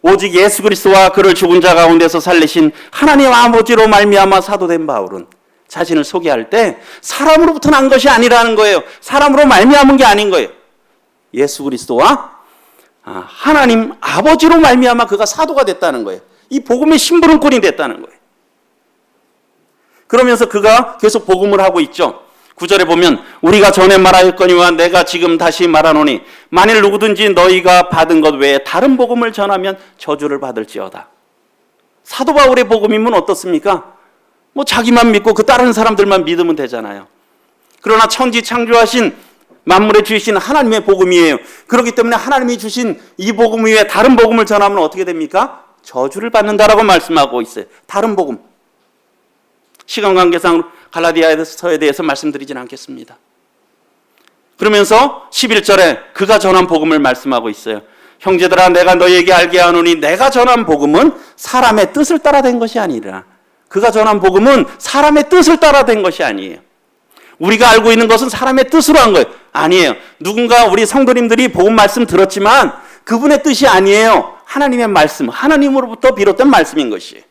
오직 예수 그리스도와 그를 죽은 자 가운데서 살리신 하나님 아버지로 말미암아 사도된 바울은 자신을 소개할 때 사람으로부터 난 것이 아니라는 거예요. 사람으로 말미암은 게 아닌 거예요. 예수 그리스도와 하나님 아버지로 말미암아 그가 사도가 됐다는 거예요. 이 복음의 심부름꾼이 됐다는 거예요. 그러면서 그가 계속 복음을 하고 있죠. 9절에 보면 우리가 전에 말하였거니와 내가 지금 다시 말하노니 만일 누구든지 너희가 받은 것 외에 다른 복음을 전하면 저주를 받을지어다. 사도 바울의 복음이면 어떻습니까? 자기만 믿고 그 다른 사람들만 믿으면 되잖아요. 그러나 천지 창조하신 만물의 주이신 하나님의 복음이에요. 그렇기 때문에 하나님이 주신 이 복음 외에 다른 복음을 전하면 어떻게 됩니까? 저주를 받는다라고 말씀하고 있어요. 다른 복음. 시간 관계상 갈라디아서에 대해서 말씀드리진 않겠습니다. 그러면서 11절에 그가 전한 복음을 말씀하고 있어요. 형제들아 내가 너희에게 알게 하노니 내가 전한 복음은 사람의 뜻을 따라 된 것이 아니라. 그가 전한 복음은 사람의 뜻을 따라 된 것이 아니에요. 우리가 알고 있는 것은 사람의 뜻으로 한 거예요. 아니에요. 누군가 우리 성도님들이 복음 말씀 들었지만 그분의 뜻이 아니에요. 하나님의 말씀, 하나님으로부터 비롯된 말씀인 것이에요.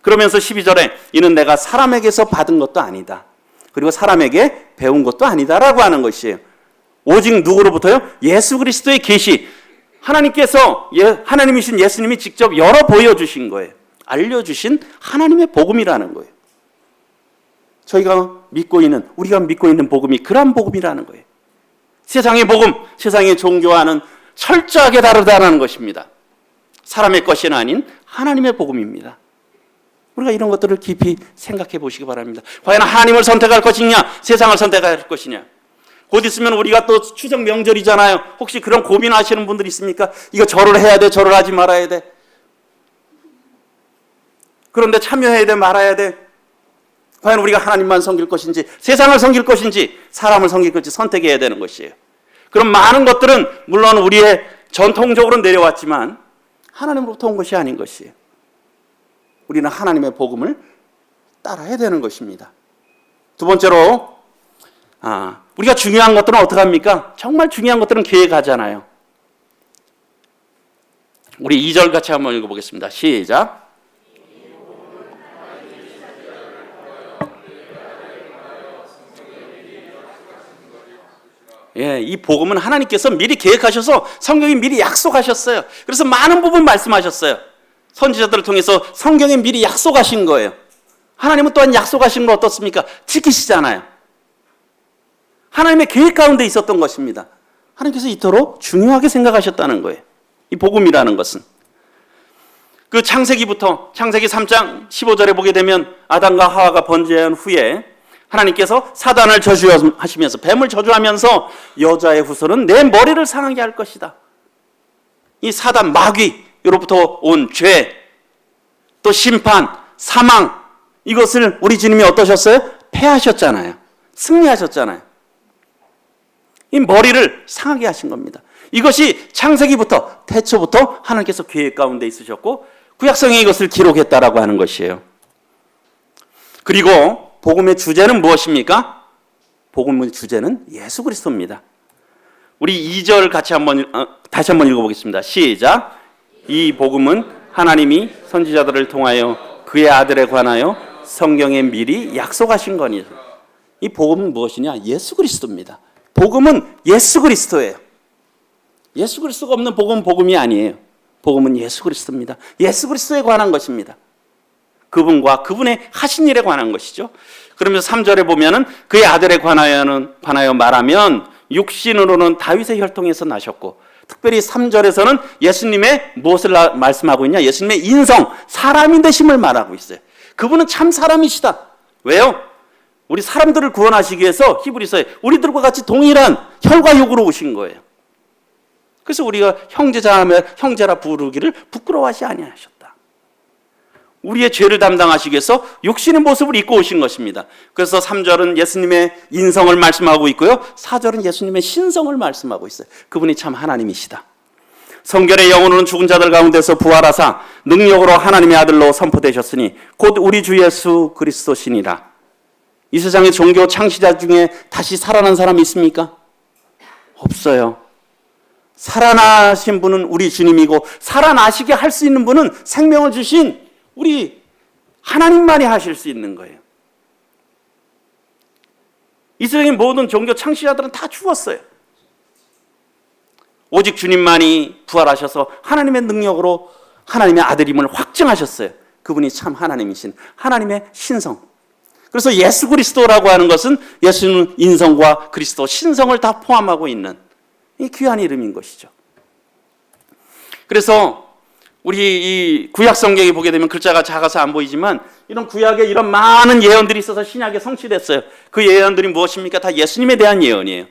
그러면서 12절에 이는 내가 사람에게서 받은 것도 아니다. 그리고 사람에게 배운 것도 아니다라고 하는 것이에요. 오직 누구로부터요? 예수 그리스도의 계시. 하나님이신 예수님이 직접 열어 보여주신 거예요. 알려주신 하나님의 복음이라는 거예요. 우리가 믿고 있는 복음이 그런 복음이라는 거예요. 세상의 복음, 세상의 종교와는 철저하게 다르다는 것입니다. 사람의 것이 아닌 하나님의 복음입니다. 우리가 이런 것들을 깊이 생각해 보시기 바랍니다. 과연 하나님을 선택할 것이냐, 세상을 선택할 것이냐. 곧 있으면 우리가 또 추석 명절이잖아요. 혹시 그런 고민하시는 분들 있습니까? 이거 절을 해야 돼, 절을 하지 말아야 돼. 그런데 참여해야 돼, 말아야 돼. 과연 우리가 하나님만 섬길 것인지, 세상을 섬길 것인지, 사람을 섬길 것인지 선택해야 되는 것이에요. 그럼 많은 것들은 물론 우리의 전통적으로 내려왔지만 하나님으로부터 온 것이 아닌 것이에요. 우리는 하나님의 복음을 따라야 되는 것입니다. 두 번째로 우리가 중요한 것들은 어떻게 합니까? 정말 중요한 것들은 계획하잖아요. 우리 2절 같이 한번 읽어보겠습니다. 시작. 이 복음은 하나님께서 미리 계획하셔서 성경이 미리 약속하셨어요. 그래서 많은 부분 말씀하셨어요. 선지자들을 통해서 성경에 미리 약속하신 거예요. 하나님은 또한 약속하신 거 어떻습니까? 지키시잖아요. 하나님의 계획 가운데 있었던 것입니다. 하나님께서 이토록 중요하게 생각하셨다는 거예요. 이 복음이라는 것은. 그 창세기 3장 15절에 보게 되면 아담과 하와가 번제한 후에 하나님께서 사단을 저주하시면서 뱀을 저주하면서 여자의 후손은 내 머리를 상하게 할 것이다. 이 사단 마귀로부터 온 죄, 또 심판, 사망, 이것을 우리 주님이 어떠셨어요? 패하셨잖아요. 승리하셨잖아요. 이 머리를 상하게 하신 겁니다. 이것이 창세기부터 태초부터 하나님께서 계획 가운데 있으셨고 구약성경이 이것을 기록했다라고 하는 것이에요. 그리고 복음의 주제는 무엇입니까? 복음의 주제는 예수 그리스도입니다. 우리 2절 다시 한번 읽어보겠습니다. 시작. 이 복음은 하나님이 선지자들을 통하여 그의 아들에 관하여 성경에 미리 약속하신 거니. 이 복음은 무엇이냐? 예수 그리스도입니다. 복음은 예수 그리스도예요. 예수 그리스도가 없는 복음은 복음이 아니에요. 복음은 예수 그리스도입니다. 예수 그리스도에 관한 것입니다. 그분과 그분의 하신 일에 관한 것이죠. 그러면서 3절에 보면은 그의 아들에 관하여 말하면 육신으로는 다윗의 혈통에서 나셨고, 특별히 3절에서는 예수님의 무엇을 말씀하고 있냐? 예수님의 인성, 사람인 되심을 말하고 있어요. 그분은 참 사람이시다. 왜요? 우리 사람들을 구원하시기 위해서 히브리서에 우리들과 같이 동일한 혈과 육으로 오신 거예요. 그래서 우리가 형제라 부르기를 부끄러워하지 아니하셨다. 우리의 죄를 담당하시기 위해서 육신의 모습을 입고 오신 것입니다. 그래서 3절은 예수님의 인성을 말씀하고 있고요. 4절은 예수님의 신성을 말씀하고 있어요. 그분이 참 하나님이시다. 성결의 영으로는 죽은 자들 가운데서 부활하사 능력으로 하나님의 아들로 선포되셨으니 곧 우리 주 예수 그리스도시니라. 이 세상의 종교 창시자 중에 다시 살아난 사람이 있습니까? 없어요. 살아나신 분은 우리 주님이고, 살아나시게 할 수 있는 분은 생명을 주신 우리 하나님만이 하실 수 있는 거예요. 이 세상의 모든 종교 창시자들은 다 죽었어요. 오직 주님만이 부활하셔서 하나님의 능력으로 하나님의 아들임을 확증하셨어요. 그분이 참 하나님이신 하나님의 신성. 그래서 예수 그리스도라고 하는 것은 예수는 인성과 그리스도 신성을 다 포함하고 있는 이 귀한 이름인 것이죠. 그래서 우리 이 구약 성경에 보게 되면 글자가 작아서 안 보이지만 이런 구약에 이런 많은 예언들이 있어서 신약에 성취됐어요. 그 예언들이 무엇입니까? 다 예수님에 대한 예언이에요.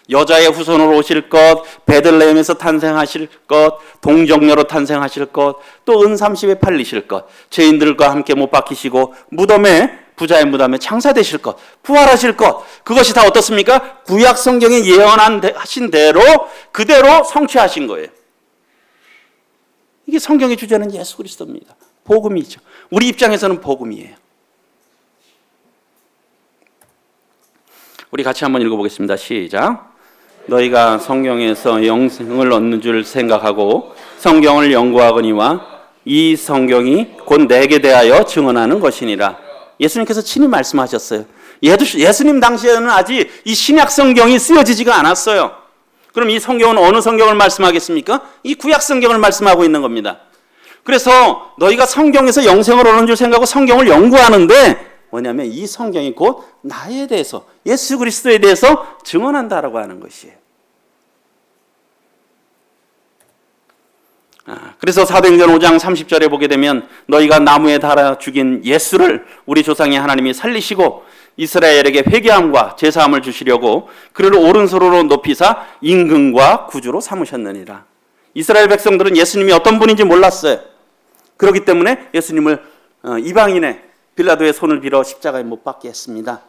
여자의 후손으로 오실 것, 베들레헴에서 탄생하실 것, 동정녀로 탄생하실 것, 또 은30에 팔리실 것, 죄인들과 함께 못 박히시고 부자의 무덤에 장사되실 것, 부활하실 것, 그것이 다 어떻습니까? 구약 성경에 예언하신 대로 그대로 성취하신 거예요. 이게 성경의 주제는 예수 그리스도입니다. 복음이죠. 우리 입장에서는 복음이에요. 우리 같이 한번 읽어보겠습니다. 시작. 너희가 성경에서 영생을 얻는 줄 생각하고 성경을 연구하거니와 이 성경이 곧 내게 대하여 증언하는 것이니라. 예수님께서 친히 말씀하셨어요. 예수님 당시에는 아직 이 신약 성경이 쓰여지지가 않았어요. 그럼 이 성경은 어느 성경을 말씀하겠습니까? 이 구약 성경을 말씀하고 있는 겁니다. 그래서 너희가 성경에서 영생을 얻는 줄 생각하고 성경을 연구하는데 뭐냐면 이 성경이 곧 나에 대해서, 예수 그리스도에 대해서 증언한다라고 하는 것이에요. 그래서 사도행전 5장 30절에 보게 되면 너희가 나무에 달아 죽인 예수를 우리 조상의 하나님이 살리시고 이스라엘에게 회개함과 제사함을 주시려고 그를 오른손으로 높이사 임금과 구주로 삼으셨느니라. 이스라엘 백성들은 예수님이 어떤 분인지 몰랐어요. 그렇기 때문에 예수님을 이방인의 빌라도의 손을 빌어 십자가에 못 박게 했습니다.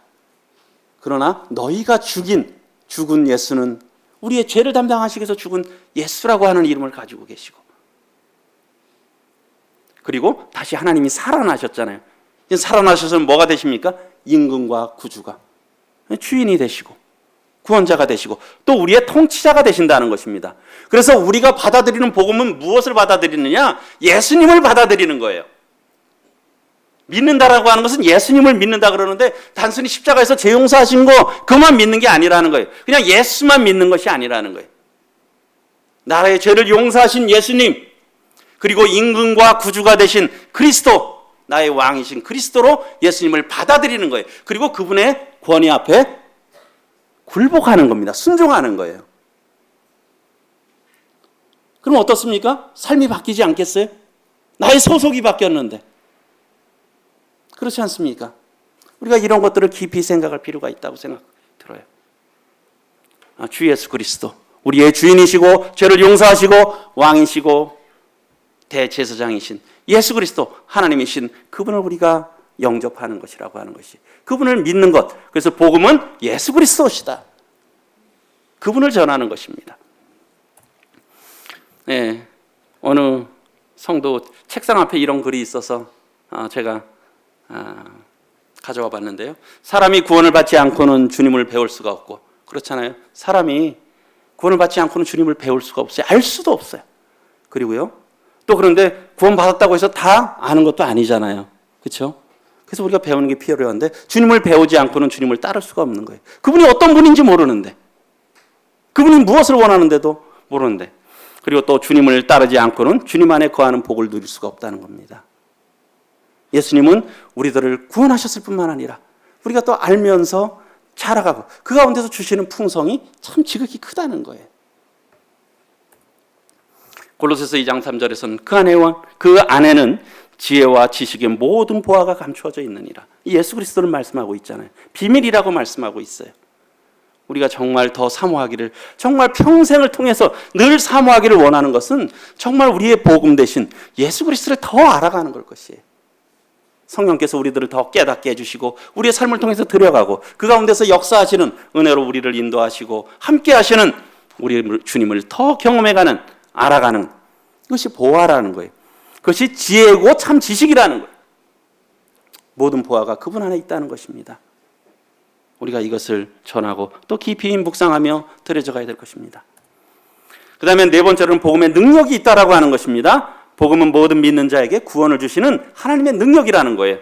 그러나 너희가 죽은 예수는 우리의 죄를 담당하시기 위해서 죽은 예수라고 하는 이름을 가지고 계시고, 그리고 다시 하나님이 살아나셨잖아요. 살아나셔서 뭐가 되십니까? 임금과 구주가, 주인이 되시고 구원자가 되시고 또 우리의 통치자가 되신다는 것입니다. 그래서 우리가 받아들이는 복음은 무엇을 받아들이느냐? 예수님을 받아들이는 거예요. 믿는다라고 하는 것은 예수님을 믿는다 그러는데 단순히 십자가에서 죄 용서하신 거 그만 믿는 게 아니라는 거예요. 그냥 예수만 믿는 것이 아니라는 거예요. 나라의 죄를 용서하신 예수님, 그리고 임금과 구주가 되신 그리스도, 나의 왕이신 그리스도로 예수님을 받아들이는 거예요. 그리고 그분의 권위 앞에 굴복하는 겁니다. 순종하는 거예요. 그럼 어떻습니까? 삶이 바뀌지 않겠어요? 나의 소속이 바뀌었는데. 그렇지 않습니까? 우리가 이런 것들을 깊이 생각할 필요가 있다고 생각 들어요. 주 예수 그리스도, 우리의 주인이시고 죄를 용서하시고 왕이시고 대제사장이신 예수 그리스도, 하나님이신 그분을 우리가 영접하는 것이라고 하는 것이, 그분을 믿는 것. 그래서 복음은 예수 그리스도시다. 그분을 전하는 것입니다. 네, 어느 성도 책상 앞에 이런 글이 있어서 제가 가져와 봤는데요. 사람이 구원을 받지 않고는 주님을 배울 수가 없고, 그렇잖아요. 사람이 구원을 받지 않고는 주님을 배울 수가 없어요. 알 수도 없어요. 그리고요, 또 그런데 구원 받았다고 해서 다 아는 것도 아니잖아요. 그렇죠? 그래서 우리가 배우는 게 필요한데, 주님을 배우지 않고는 주님을 따를 수가 없는 거예요. 그분이 어떤 분인지 모르는데, 그분이 무엇을 원하는데도 모르는데, 그리고 또 주님을 따르지 않고는 주님 안에 거하는 복을 누릴 수가 없다는 겁니다. 예수님은 우리들을 구원하셨을 뿐만 아니라 우리가 또 알면서 자라가고 그 가운데서 주시는 풍성이 참 지극히 크다는 거예요. 골로새서 2장 3절에서는 그 안에는 지혜와 지식의 모든 보화가 감추어져 있느니라. 예수 그리스도를 말씀하고 있잖아요. 비밀이라고 말씀하고 있어요. 우리가 정말 더 사모하기를, 정말 평생을 통해서 늘 사모하기를 원하는 것은 정말 우리의 복음 대신 예수 그리스도를 더 알아가는 걸 것이에요. 성령께서 우리들을 더 깨닫게 해주시고 우리의 삶을 통해서 들여가고 그 가운데서 역사하시는 은혜로 우리를 인도하시고 함께 하시는 우리 주님을 더 경험해가는, 알아가는, 이것이 보화라는 거예요. 그것이 지혜고 참 지식이라는 거예요. 모든 보화가 그분 안에 있다는 것입니다. 우리가 이것을 전하고 또 깊이 묵상하며 들여져 가야 될 것입니다. 그 다음에 네 번째로는 복음의 능력이 있다라고 하는 것입니다. 복음은 모든 믿는 자에게 구원을 주시는 하나님의 능력이라는 거예요.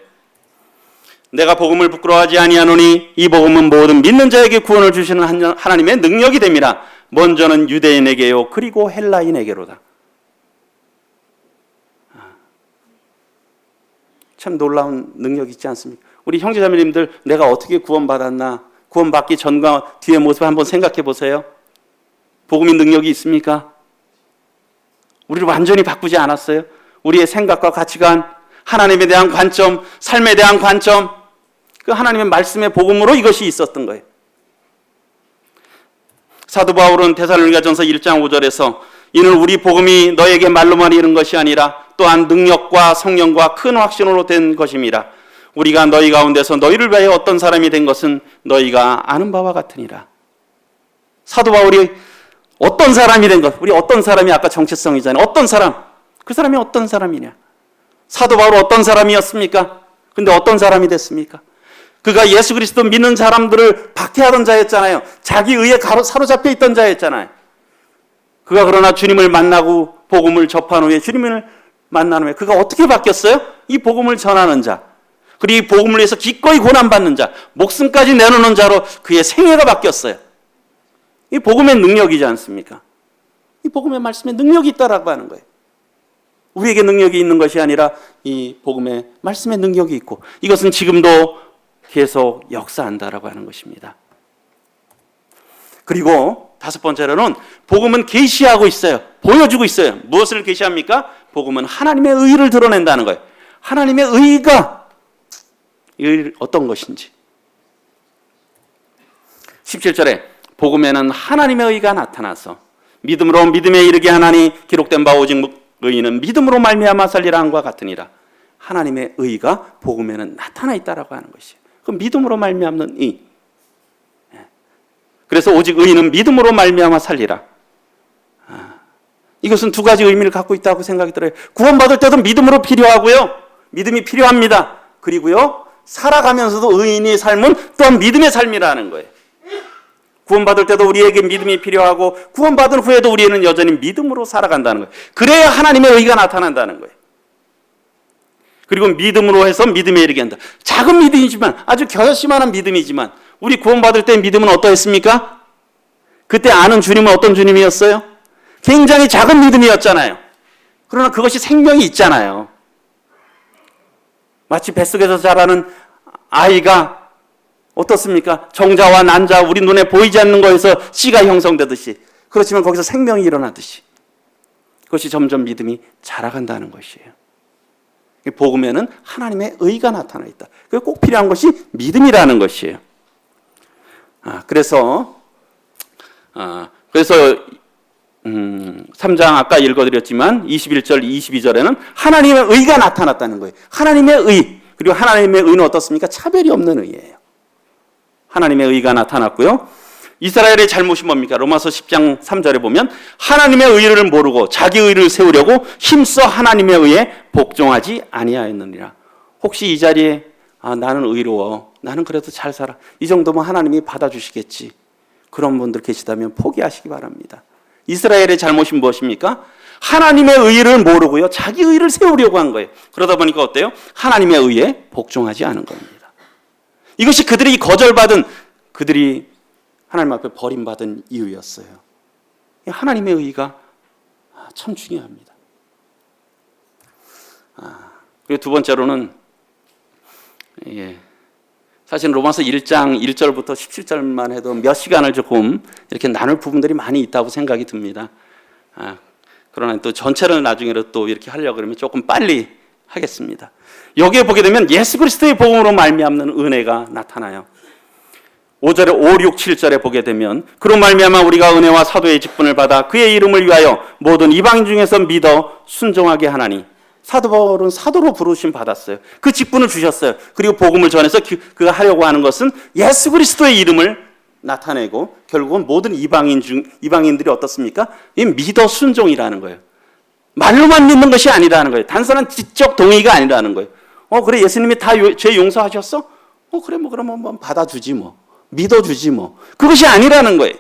내가 복음을 부끄러워하지 아니하노니 이 복음은 모든 믿는 자에게 구원을 주시는 하나님의 능력이 됨이라. 먼저는 유대인에게요 그리고 헬라인에게로다. 참 놀라운 능력이 있지 않습니까? 우리 형제자매님들, 내가 어떻게 구원받았나, 구원받기 전과 뒤의 모습을 한번 생각해 보세요. 복음의 능력이 있습니까? 우리를 완전히 바꾸지 않았어요? 우리의 생각과 가치관, 하나님에 대한 관점, 삶에 대한 관점, 그 하나님의 말씀의 복음으로 이것이 있었던 거예요. 사도 바울은 데살로니가전서 1장 5절에서 이는 우리 복음이 너에게 말로만 이른 것이 아니라 또한 능력과 성령과 큰 확신으로 된 것임이라. 우리가 너희 가운데서 너희를 위하여 어떤 사람이 된 것은 너희가 아는 바와 같으니라. 사도 바울이 어떤 사람이 된 것, 우리 어떤 사람이 아까 정체성이잖아요. 어떤 사람, 그 사람이 어떤 사람이냐. 사도 바울은 어떤 사람이었습니까? 근데 어떤 사람이 됐습니까? 그가 예수 그리스도 믿는 사람들을 박해하던 자였잖아요. 자기 의에 사로잡혀 있던 자였잖아요. 그가 그러나 주님을 만나고 복음을 접한 후에, 주님을 만난 후에 그가 어떻게 바뀌었어요? 이 복음을 전하는 자, 그리고 이 복음을 위해서 기꺼이 고난받는 자, 목숨까지 내놓는 자로 그의 생애가 바뀌었어요. 이 복음의 능력이지 않습니까? 이 복음의 말씀에 능력이 있다라고 하는 거예요. 우리에게 능력이 있는 것이 아니라 이 복음의 말씀에 능력이 있고 이것은 지금도 계속 역사한다라고 하는 것입니다. 그리고 다섯 번째로는 복음은 계시하고 있어요. 보여주고 있어요. 무엇을 계시합니까? 복음은 하나님의 의를 드러낸다는 거예요. 하나님의 의가 어떤 것인지. 17절에 복음에는 하나님의 의가 나타나서 믿음으로 믿음에 이르게 하나니 기록된 바 오직 의인은 믿음으로 말미암아 살리라 함과 같으니라. 하나님의 의가 복음에는 나타나 있다라고 하는 것이에요. 그 믿음으로 말미암는 의. 그래서 오직 의인은 믿음으로 말미암아 살리라. 이것은 두 가지 의미를 갖고 있다고 생각이 들어요. 구원받을 때도 믿음으로 필요하고요. 믿음이 필요합니다. 그리고요, 살아가면서도 의인의 삶은 또한 믿음의 삶이라는 거예요. 구원받을 때도 우리에게 믿음이 필요하고 구원받은 후에도 우리는 여전히 믿음으로 살아간다는 거예요. 그래야 하나님의 의가 나타난다는 거예요. 그리고 믿음으로 해서 믿음에 이르게 한다. 작은 믿음이지만, 아주 겨자씨만한 믿음이지만 우리 구원받을 때 믿음은 어떠했습니까? 그때 아는 주님은 어떤 주님이었어요? 굉장히 작은 믿음이었잖아요. 그러나 그것이 생명이 있잖아요. 마치 뱃속에서 자라는 아이가 어떻습니까? 정자와 난자, 우리 눈에 보이지 않는 거에서 씨가 형성되듯이, 그렇지만 거기서 생명이 일어나듯이 그것이 점점 믿음이 자라간다는 것이에요. 복음에는 하나님의 의가 나타나 있다. 꼭 필요한 것이 믿음이라는 것이에요. 그래서 3장 아까 읽어드렸지만 21절, 22절에는 하나님의 의가 나타났다는 거예요. 하나님의 의, 그리고 하나님의 의는 어떻습니까? 차별이 없는 의예요. 하나님의 의가 나타났고요. 이스라엘의 잘못이 뭡니까? 로마서 10장 3절에 보면 하나님의 의를 모르고 자기 의를 세우려고 힘써 하나님의 의에 복종하지 아니하였느니라. 혹시 이 자리에 나는 의로워, 나는 그래도 잘 살아, 이 정도면 하나님이 받아주시겠지, 그런 분들 계시다면 포기하시기 바랍니다. 이스라엘의 잘못이 무엇입니까? 하나님의 의를 모르고요, 자기 의를 세우려고 한 거예요. 그러다 보니까 어때요? 하나님의 의에 복종하지 않은 겁니다. 이것이 그들이 거절받은, 그들이 하나님 앞에 버림받은 이유였어요. 하나님의 의가 참 중요합니다. 그리고 두 번째로는, 사실 로마서 1장 1절부터 17절만 해도 몇 시간을 조금 이렇게 나눌 부분들이 많이 있다고 생각이 듭니다. 그러나 또 전체를 나중에로 또 이렇게 하려고 그러면 조금 빨리 하겠습니다. 여기에 보게 되면 예수 그리스도의 복음으로 말미암는 은혜가 나타나요. 5절에 5, 6, 7절에 보게 되면 그로 말미암아 우리가 은혜와 사도의 직분을 받아 그의 이름을 위하여 모든 이방인 중에서 믿어 순종하게 하나니. 사도 바울은 사도로 부르심 받았어요. 그 직분을 주셨어요. 그리고 복음을 전해서 그가 하려고 하는 것은 예수 그리스도의 이름을 나타내고 결국은 모든 이방인들이 어떻습니까? 이 믿어 순종이라는 거예요. 말로만 믿는 것이 아니라는 거예요. 단순한 지적 동의가 아니라는 거예요. 그래, 예수님이 다 죄 용서하셨어? 그래, 그러면 받아주지 뭐. 믿어주지 뭐. 그것이 아니라는 거예요.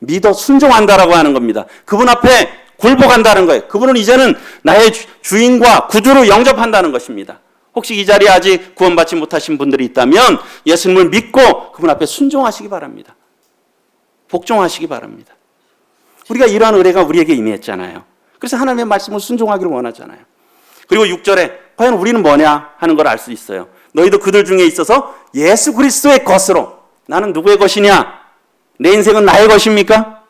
믿어 순종한다라고 하는 겁니다. 그분 앞에 굴복한다는 거예요. 그분은 이제는 나의 주인과 구주로 영접한다는 것입니다. 혹시 이 자리에 아직 구원받지 못하신 분들이 있다면 예수님을 믿고 그분 앞에 순종하시기 바랍니다. 복종하시기 바랍니다. 우리가 이러한 은혜가 우리에게 임했잖아요. 그래서 하나님의 말씀을 순종하기를 원하잖아요. 그리고 6절에 과연 우리는 뭐냐 하는 걸 알 수 있어요. 너희도 그들 중에 있어서 예수 그리스도의 것으로. 나는 누구의 것이냐? 내 인생은 나의 것입니까?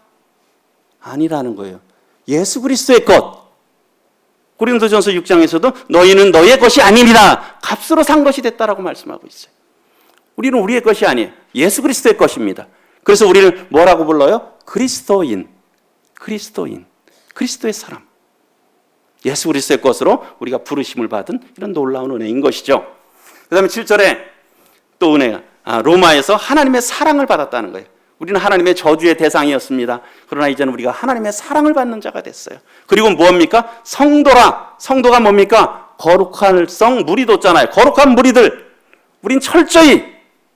아니라는 거예요. 예수 그리스도의 것. 고린도전서 6장에서도 너희는 너의 것이 아닙니다. 값으로 산 것이 됐다라고 말씀하고 있어요. 우리는 우리의 것이 아니에요. 예수 그리스도의 것입니다. 그래서 우리를 뭐라고 불러요? 그리스도인. 그리스도의 사람. 예수 그리스도의 것으로 우리가 부르심을 받은 이런 놀라운 은혜인 것이죠. 그 다음에 7절에 또 은혜가 로마에서 하나님의 사랑을 받았다는 거예요. 우리는 하나님의 저주의 대상이었습니다. 그러나 이제는 우리가 하나님의 사랑을 받는 자가 됐어요. 그리고 뭡니까? 성도라. 성도가 뭡니까? 거룩한 성 무리도잖아요. 거룩한 무리들. 우린 철저히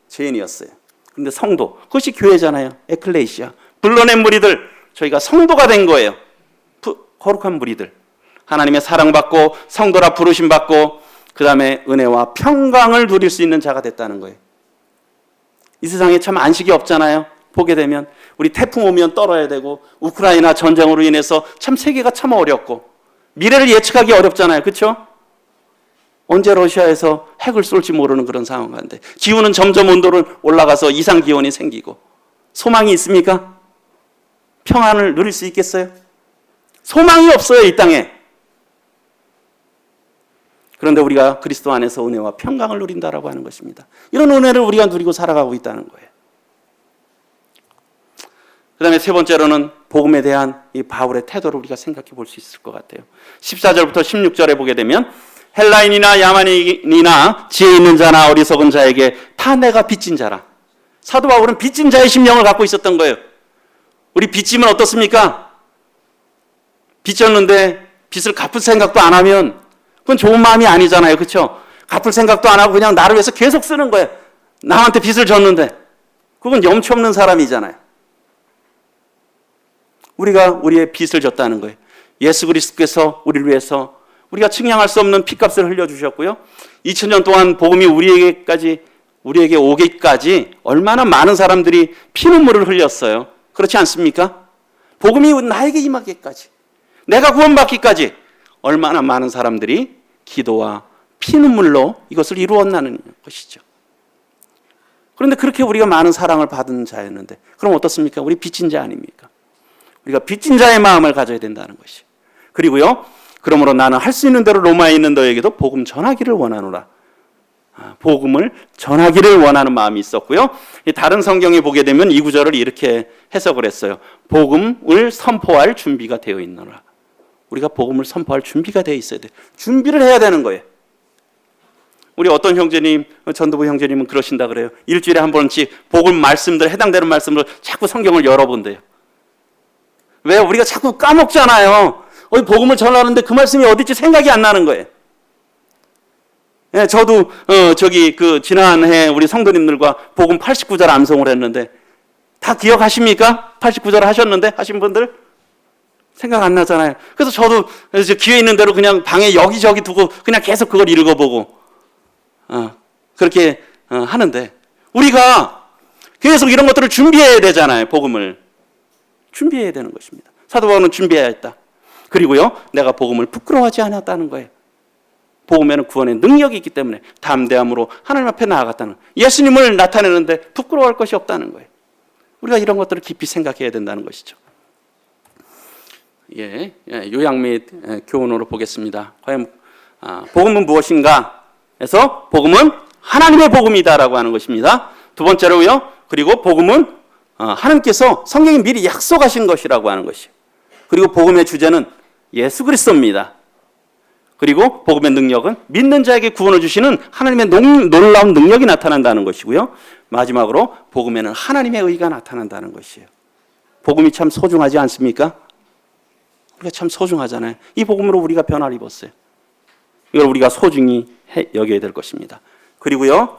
죄인이었어요. 그런데 성도, 그것이 교회잖아요. 에클레시아. 불러낸 무리들, 저희가 성도가 된 거예요. 거룩한 무리들. 하나님의 사랑받고 성도라 부르심받고 그 다음에 은혜와 평강을 누릴 수 있는 자가 됐다는 거예요. 이 세상에 참 안식이 없잖아요. 보게 되면 우리 태풍 오면 떨어야 되고 우크라이나 전쟁으로 인해서 참 세계가 참 어렵고 미래를 예측하기 어렵잖아요. 그렇죠? 언제 러시아에서 핵을 쏠지 모르는 그런 상황 가운데 기후는 점점 온도를 올라가서 이상 기온이 생기고 소망이 있습니까? 평안을 누릴 수 있겠어요? 소망이 없어요, 이 땅에. 그런데 우리가 그리스도 안에서 은혜와 평강을 누린다라고 하는 것입니다. 이런 은혜를 우리가 누리고 살아가고 있다는 거예요. 그 다음에 세 번째로는 복음에 대한 이 바울의 태도를 우리가 생각해 볼 수 있을 것 같아요. 14절부터 16절에 보게 되면 헬라인이나 야만인이나 지혜 있는 자나 어리석은 자에게 다 내가 빚진 자라. 사도 바울은 빚진 자의 심령을 갖고 있었던 거예요. 우리 빚지면 어떻습니까? 빚졌는데 빚을 갚을 생각도 안 하면 그건 좋은 마음이 아니잖아요. 그렇죠? 갚을 생각도 안 하고 그냥 나를 위해서 계속 쓰는 거예요. 남한테 빚을 졌는데 그건 염치 없는 사람이잖아요. 우리가 우리의 빚을 졌다는 거예요. 예수 그리스도께서 우리를 위해서 우리가 측량할 수 없는 핏값을 흘려주셨고요. 2000년 동안 복음이 우리에게 오기까지 얼마나 많은 사람들이 피눈물을 흘렸어요. 그렇지 않습니까? 복음이 나에게 임하기까지, 내가 구원받기까지 얼마나 많은 사람들이 기도와 피눈물로 이것을 이루었나는 것이죠. 그런데 그렇게 우리가 많은 사랑을 받은 자였는데 그럼 어떻습니까? 우리 빚진 자 아닙니까? 우리가 빚진 자의 마음을 가져야 된다는 것이. 그리고요, 그러므로 나는 할 수 있는 대로 로마에 있는 너에게도 복음 전하기를 원하노라. 복음을 전하기를 원하는 마음이 있었고요. 다른 성경에 보게 되면 이 구절을 이렇게 해석을 했어요. 복음을 선포할 준비가 되어 있노라. 우리가 복음을 선포할 준비가 되어 있어야 돼요. 준비를 해야 되는 거예요. 우리 어떤 형제님, 전도부 형제님은 그러신다 그래요. 일주일에 한 번씩 복음 말씀들, 해당되는 말씀을 자꾸 성경을 열어본대요. 왜? 우리가 자꾸 까먹잖아요. 복음을 전하는데 그 말씀이 어디지 생각이 안 나는 거예요. 예, 저도 지난해 우리 성도님들과 복음 89절 암송을 했는데 다 기억하십니까? 89절 하셨는데 하신 분들? 생각 안 나잖아요. 그래서 저도 기회 있는 대로 그냥 방에 여기저기 두고 그냥 계속 그걸 읽어보고 그렇게 하는데 우리가 계속 이런 것들을 준비해야 되잖아요. 복음을 준비해야 되는 것입니다. 사도 바울은 준비해야 했다. 그리고요, 내가 복음을 부끄러워하지 않았다는 거예요. 복음에는 구원의 능력이 있기 때문에 담대함으로 하나님 앞에 나아갔다는 거예요. 예수님을 나타내는데 부끄러워할 것이 없다는 거예요. 우리가 이런 것들을 깊이 생각해야 된다는 것이죠. 요약 및 교훈으로 보겠습니다. 과연 복음은 무엇인가? 해서 복음은 하나님의 복음이다라고 하는 것입니다. 두 번째로요, 그리고 복음은 하나님께서 성경에 미리 약속하신 것이라고 하는 것이에요. 그리고 복음의 주제는 예수 그리스도입니다. 그리고 복음의 능력은 믿는 자에게 구원을 주시는 하나님의 놀라운 능력이 나타난다는 것이고요. 마지막으로 복음에는 하나님의 의가 나타난다는 것이에요. 복음이 참 소중하지 않습니까? 우리가 참 소중하잖아요. 이 복음으로 우리가 변화를 입었어요. 이걸 우리가 소중히 여겨야 될 것입니다. 그리고요,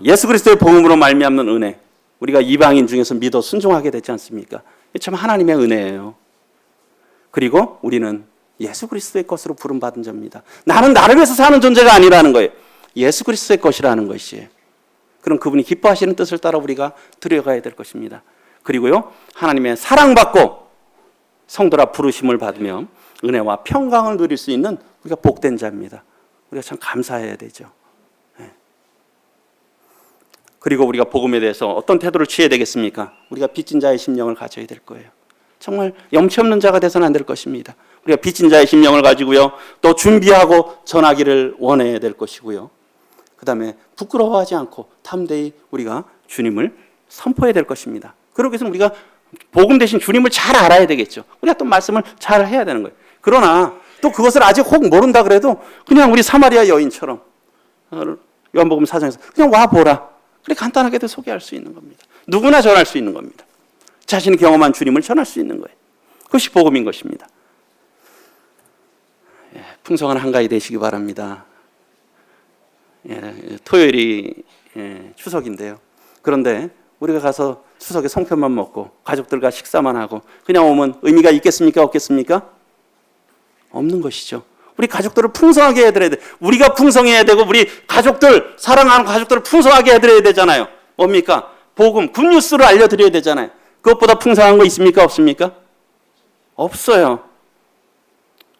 예수 그리스도의 복음으로 말미암는 은혜, 우리가 이방인 중에서 믿어 순종하게 되지 않습니까? 이게 참 하나님의 은혜예요. 그리고 우리는 예수 그리스도의 것으로 부름받은 자입니다. 나는 나를 위해서 사는 존재가 아니라는 거예요. 예수 그리스도의 것이라는 것이에요. 그럼 그분이 기뻐하시는 뜻을 따라 우리가 들여가야 될 것입니다. 그리고요, 하나님의 사랑받고 성도라 부르심을 받으며 은혜와 평강을 누릴 수 있는 우리가 복된 자입니다. 우리가 참 감사해야 되죠. 그리고 우리가 복음에 대해서 어떤 태도를 취해야 되겠습니까? 우리가 빚진 자의 심령을 가져야 될 거예요. 정말 염치 없는 자가 돼서는 안 될 것입니다. 우리가 빚진 자의 심령을 가지고요, 또 준비하고 전하기를 원해야 될 것이고요. 그 다음에 부끄러워하지 않고 담대히 우리가 주님을 선포해야 될 것입니다. 그러기 위해서 우리가 복음 대신 주님을 잘 알아야 되겠죠. 우리가 또 말씀을 잘 해야 되는 거예요. 그러나 또 그것을 아직 혹 모른다 그래도 그냥 우리 사마리아 여인처럼 요한복음 4장에서 그냥 와보라. 그래 간단하게도 소개할 수 있는 겁니다. 누구나 전할 수 있는 겁니다. 자신이 경험한 주님을 전할 수 있는 거예요. 그것이 복음인 것입니다. 풍성한 한가위 되시기 바랍니다. 토요일이 추석인데요. 그런데 우리가 가서 추석에 송편만 먹고 가족들과 식사만 하고 그냥 오면 의미가 있겠습니까? 없겠습니까? 없는 것이죠. 우리 가족들을 풍성하게 해드려야 돼. 우리가 풍성해야 되고 우리 가족들, 사랑하는 가족들을 풍성하게 해드려야 되잖아요. 뭡니까? 복음, 굿뉴스를 알려드려야 되잖아요. 그것보다 풍성한 거 있습니까? 없습니까? 없어요.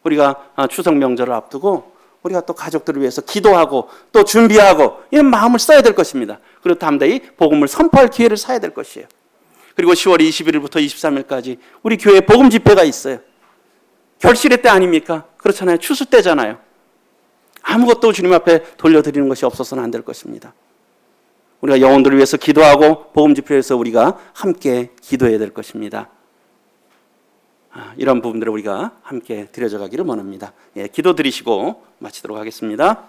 우리가 추석 명절을 앞두고 우리가 또 가족들을 위해서 기도하고 또 준비하고 이런 마음을 써야 될 것입니다. 그리고 담대히 복음을 선포할 기회를 사야 될 것이에요. 그리고 10월 21일부터 23일까지 우리 교회에 복음 집회가 있어요. 결실의 때 아닙니까? 그렇잖아요. 추수 때잖아요. 아무것도 주님 앞에 돌려드리는 것이 없어서는 안 될 것입니다. 우리가 영혼들을 위해서 기도하고 복음 집회에서 우리가 함께 기도해야 될 것입니다. 이런 부분들을 우리가 함께 드려져 가기를 원합니다. 기도 드리시고 마치도록 하겠습니다.